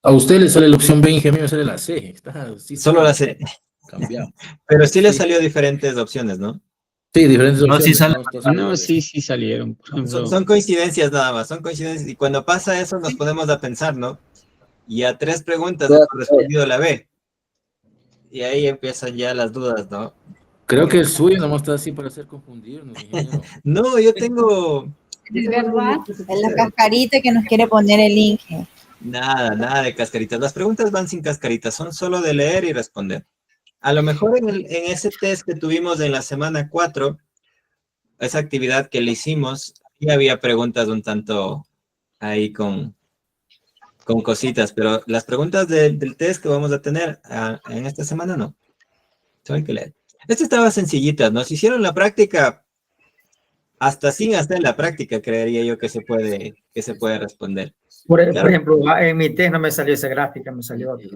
A usted le sale la opción B, Inge, a mí me sale la C. Sí Solo está la C. cambiado. Pero sí le Sí. salió diferentes opciones, ¿no? Sí, diferentes No, sí opciones. sale. No, sí salieron. Por ejemplo, Son coincidencias nada más, son coincidencias. Y cuando pasa eso nos ponemos a pensar, ¿no? Y a 3 preguntas hemos respondido la B. Y ahí empiezan ya las dudas, ¿no? Creo que el suyo nomás está así para hacer confundirnos, ingeniero. No, yo tengo... Es verdad. Es la cascarita que nos quiere poner el Inge. Nada de cascaritas. Las preguntas van sin cascaritas, son solo de leer y responder. A lo mejor en ese test que tuvimos en la semana 4, esa actividad que le hicimos, ya había preguntas un tanto ahí con cositas, pero las preguntas del test que vamos a tener en esta semana no. Hay que leer. Esta estaba sencillita, nos hicieron la práctica, hasta sin hacer la práctica, creería yo que se puede responder. Por Claro. ejemplo, en mi test no me salió esa gráfica, me salió otra.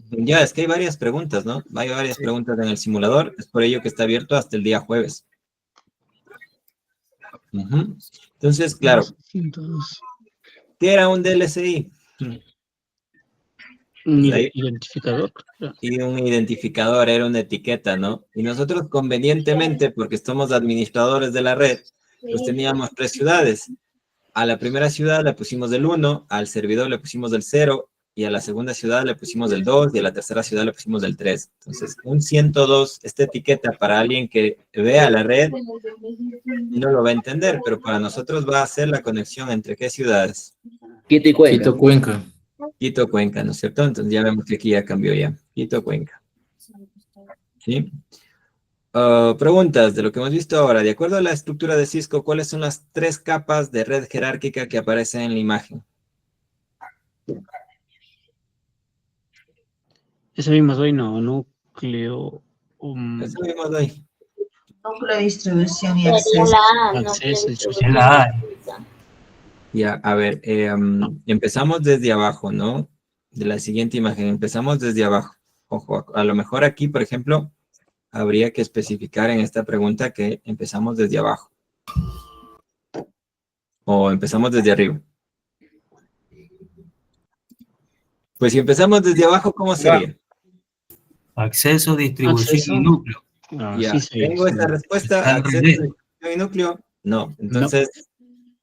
Ya, es que hay varias preguntas, ¿no? Hay varias preguntas en el simulador, es por ello que está abierto hasta el día jueves. Entonces, claro, ¿qué era un DLCI? un identificador. Y un identificador, era una etiqueta, ¿no? Y nosotros convenientemente, porque somos administradores de la red, pues teníamos 3 ciudades. A la primera ciudad le pusimos del 1, al servidor le pusimos del 0, y a la segunda ciudad le pusimos del 2, y a la tercera ciudad le pusimos del 3. Entonces, un 102, esta etiqueta para alguien que vea la red, no lo va a entender, pero para nosotros va a hacer la conexión entre ¿qué ciudades? Quito y Cuenca. Quito, Cuenca. Quito, Cuenca, ¿no es cierto? Entonces ya vemos que aquí ya cambió ya. Quito, Cuenca. ¿Sí? Preguntas de lo que hemos visto ahora. De acuerdo a la estructura de Cisco, ¿cuáles son las 3 capas de red jerárquica que aparecen en la imagen? Eso vimos hoy, no, núcleo. Eso vimos hoy. Núcleo, distribución y acceso. Acceso, Es la A. Ya, a ver, empezamos desde abajo, ¿no? De la siguiente imagen, empezamos desde abajo. Ojo, a lo mejor aquí, por ejemplo, habría que especificar en esta pregunta que empezamos desde abajo. O empezamos desde arriba. Pues si empezamos desde abajo, ¿cómo sería? Acceso, distribución y núcleo. Ya, tengo esta respuesta, acceso, distribución y núcleo. No, entonces,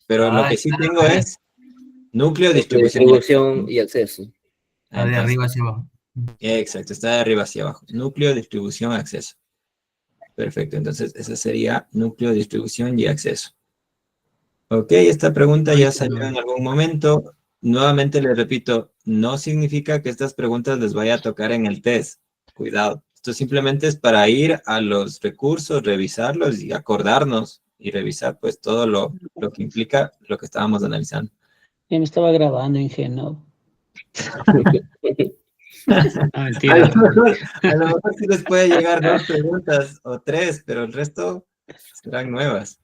pero lo que sí tengo es núcleo, Distribución y acceso. Está de arriba hacia abajo. Exacto, está de arriba hacia abajo. Núcleo, distribución, acceso. Perfecto, entonces esa sería núcleo, distribución y acceso. Ok, esta pregunta ya salió en algún momento. Nuevamente les repito, no significa que estas preguntas les vaya a tocar en el test. Cuidado. Esto simplemente es para ir a los recursos, revisarlos y acordarnos y revisar pues todo lo que implica lo que estábamos analizando. Ya me estaba grabando, ingenuo. A lo mejor sí les puede llegar 2 preguntas o 3, pero el resto serán nuevas.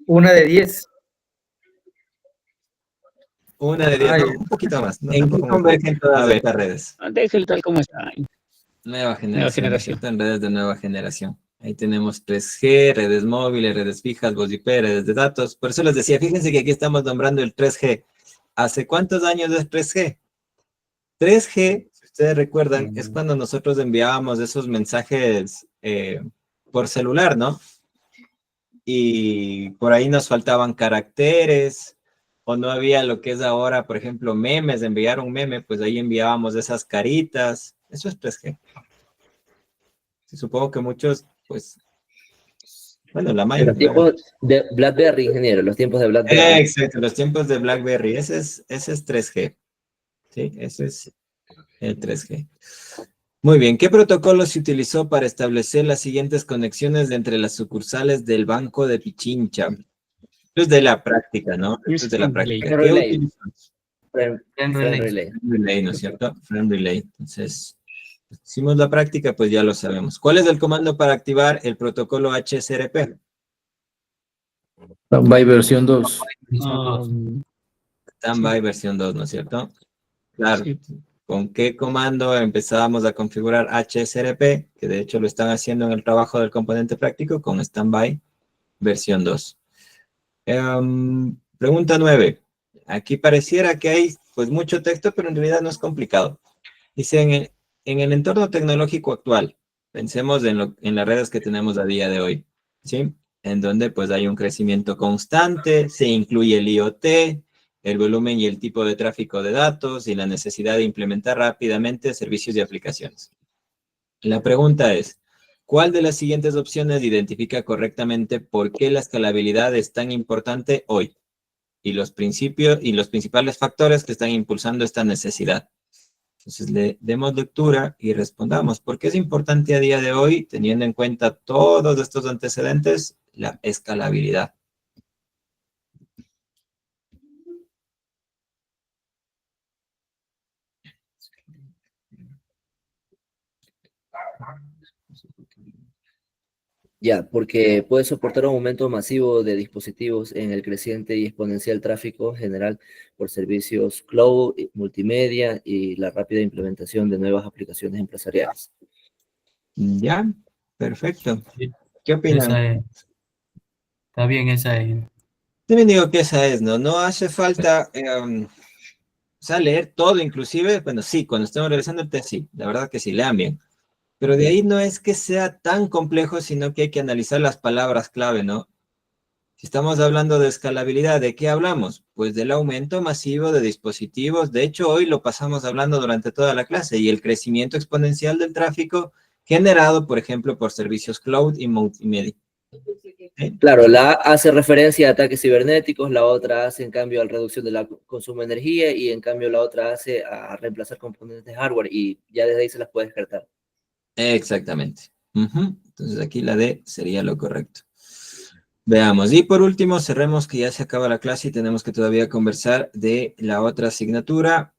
1 de 10. 1 de 10, no, un poquito más. No, ¿en qué convergen todas estas redes? Déjelo tal como está. Nueva generación. En redes de nueva generación. Ahí tenemos 3G, redes móviles, redes fijas, voz IP, redes de datos. Por eso les decía, fíjense que aquí estamos nombrando el 3G. ¿Hace cuántos años es 3G? 3G, si ustedes recuerdan, es cuando nosotros enviábamos esos mensajes por celular, ¿no? Y por ahí nos faltaban caracteres, o no había lo que es ahora, por ejemplo, memes, enviar un meme, pues ahí enviábamos esas caritas. Eso es 3G. Sí, supongo que muchos, pues, bueno, la mayoría. Los tiempos de BlackBerry, ingeniero, los tiempos de BlackBerry. Exacto, los tiempos de BlackBerry, ese es 3G. Sí, ese es el 3G. Muy bien, ¿qué protocolo se utilizó para establecer las siguientes conexiones entre las sucursales del Banco de Pichincha? Esto es de la práctica, ¿no? Esto es de la práctica. ¿Qué utilizamos? Friend Relay. ¿No es cierto? Friend Relay. Entonces, hicimos la práctica, pues ya lo sabemos. ¿Cuál es el comando para activar el protocolo HSRP? By versión 2. Standby versión 2, ¿no es cierto? Claro. Sí. ¿Con qué comando empezábamos a configurar HSRP? Que de hecho lo están haciendo en el trabajo del componente práctico con Standby versión 2. Pregunta 9. Aquí pareciera que hay pues mucho texto, pero en realidad no es complicado. Dice, en el entorno tecnológico actual, pensemos en las redes que tenemos a día de hoy, ¿sí? En donde pues hay un crecimiento constante, se incluye el IoT, el volumen y el tipo de tráfico de datos y la necesidad de implementar rápidamente servicios y aplicaciones. La pregunta es, ¿cuál de las siguientes opciones identifica correctamente por qué la escalabilidad es tan importante hoy? Y los principales factores que están impulsando esta necesidad. Entonces, le demos lectura y respondamos. ¿Por qué es importante a día de hoy, teniendo en cuenta todos estos antecedentes, la escalabilidad? Ya, porque puede soportar un aumento masivo de dispositivos en el creciente y exponencial tráfico general por servicios cloud, multimedia y la rápida implementación de nuevas aplicaciones empresariales. Ya, perfecto. Sí. ¿Qué opinan? Está bien, esa es. También digo que esa es, ¿no? No hace falta, o sea, leer todo, inclusive, bueno, sí, cuando estemos realizando el test, sí, la verdad que sí, lean bien. Pero de ahí no es que sea tan complejo, sino que hay que analizar las palabras clave, ¿no? Si estamos hablando de escalabilidad, ¿de qué hablamos? Pues del aumento masivo de dispositivos. De hecho, hoy lo pasamos hablando durante toda la clase y el crecimiento exponencial del tráfico generado, por ejemplo, por servicios cloud y multimedia. ¿Sí? Claro, la A hace referencia a ataques cibernéticos, la otra hace en cambio a la reducción del consumo de energía y en cambio la otra hace a reemplazar componentes de hardware y ya desde ahí se las puede descartar. Exactamente. Entonces aquí la D sería lo correcto. Veamos. Y por último, cerremos que ya se acaba la clase y tenemos que todavía conversar de la otra asignatura.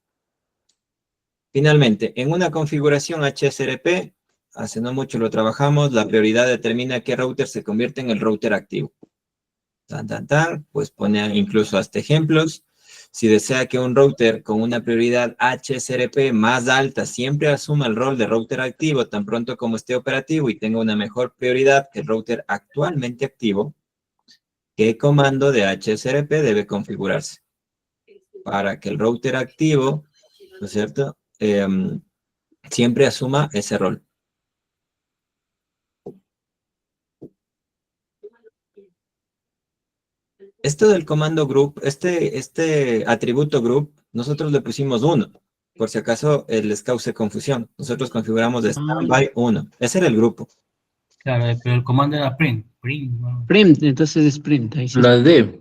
Finalmente, en una configuración HSRP, hace no mucho lo trabajamos, la prioridad determina qué router se convierte en el router activo. Pues pone incluso hasta ejemplos. Si desea que un router con una prioridad HSRP más alta siempre asuma el rol de router activo tan pronto como esté operativo y tenga una mejor prioridad que el router actualmente activo, ¿qué comando de HSRP debe configurarse? Para que el router activo, ¿no es cierto?, siempre asuma ese rol. Esto del comando group, este atributo group, nosotros le pusimos 1, por si acaso les cause confusión. Nosotros configuramos de standby 1. Ese era el grupo. Claro, pero el comando era print. Print, entonces es print. Ahí sí. La D.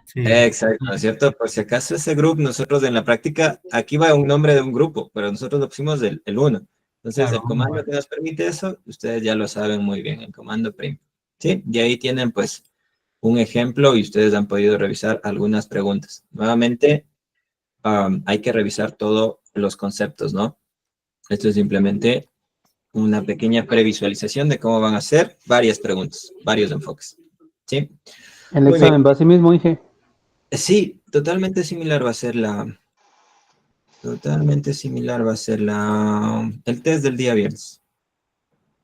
Sí. Exacto, ¿no es cierto? Por si acaso ese group, nosotros en la práctica, aquí va un nombre de un grupo, pero nosotros lo pusimos el 1. Entonces, Claro, el comando que nos permite eso, ustedes ya lo saben muy bien, el comando print. ¿Sí? Y ahí tienen, pues, un ejemplo y ustedes han podido revisar algunas preguntas. Nuevamente, hay que revisar todos los conceptos, ¿no? Esto es simplemente una pequeña previsualización de cómo van a ser varias preguntas, varios enfoques. ¿Sí? El Muy examen bien. va así mismo, Inge. Sí, totalmente similar va a ser el test del día viernes.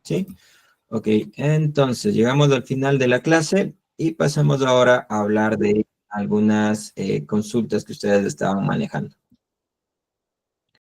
¿Sí? Ok, entonces llegamos al final de la clase y pasamos ahora a hablar de algunas consultas que ustedes estaban manejando.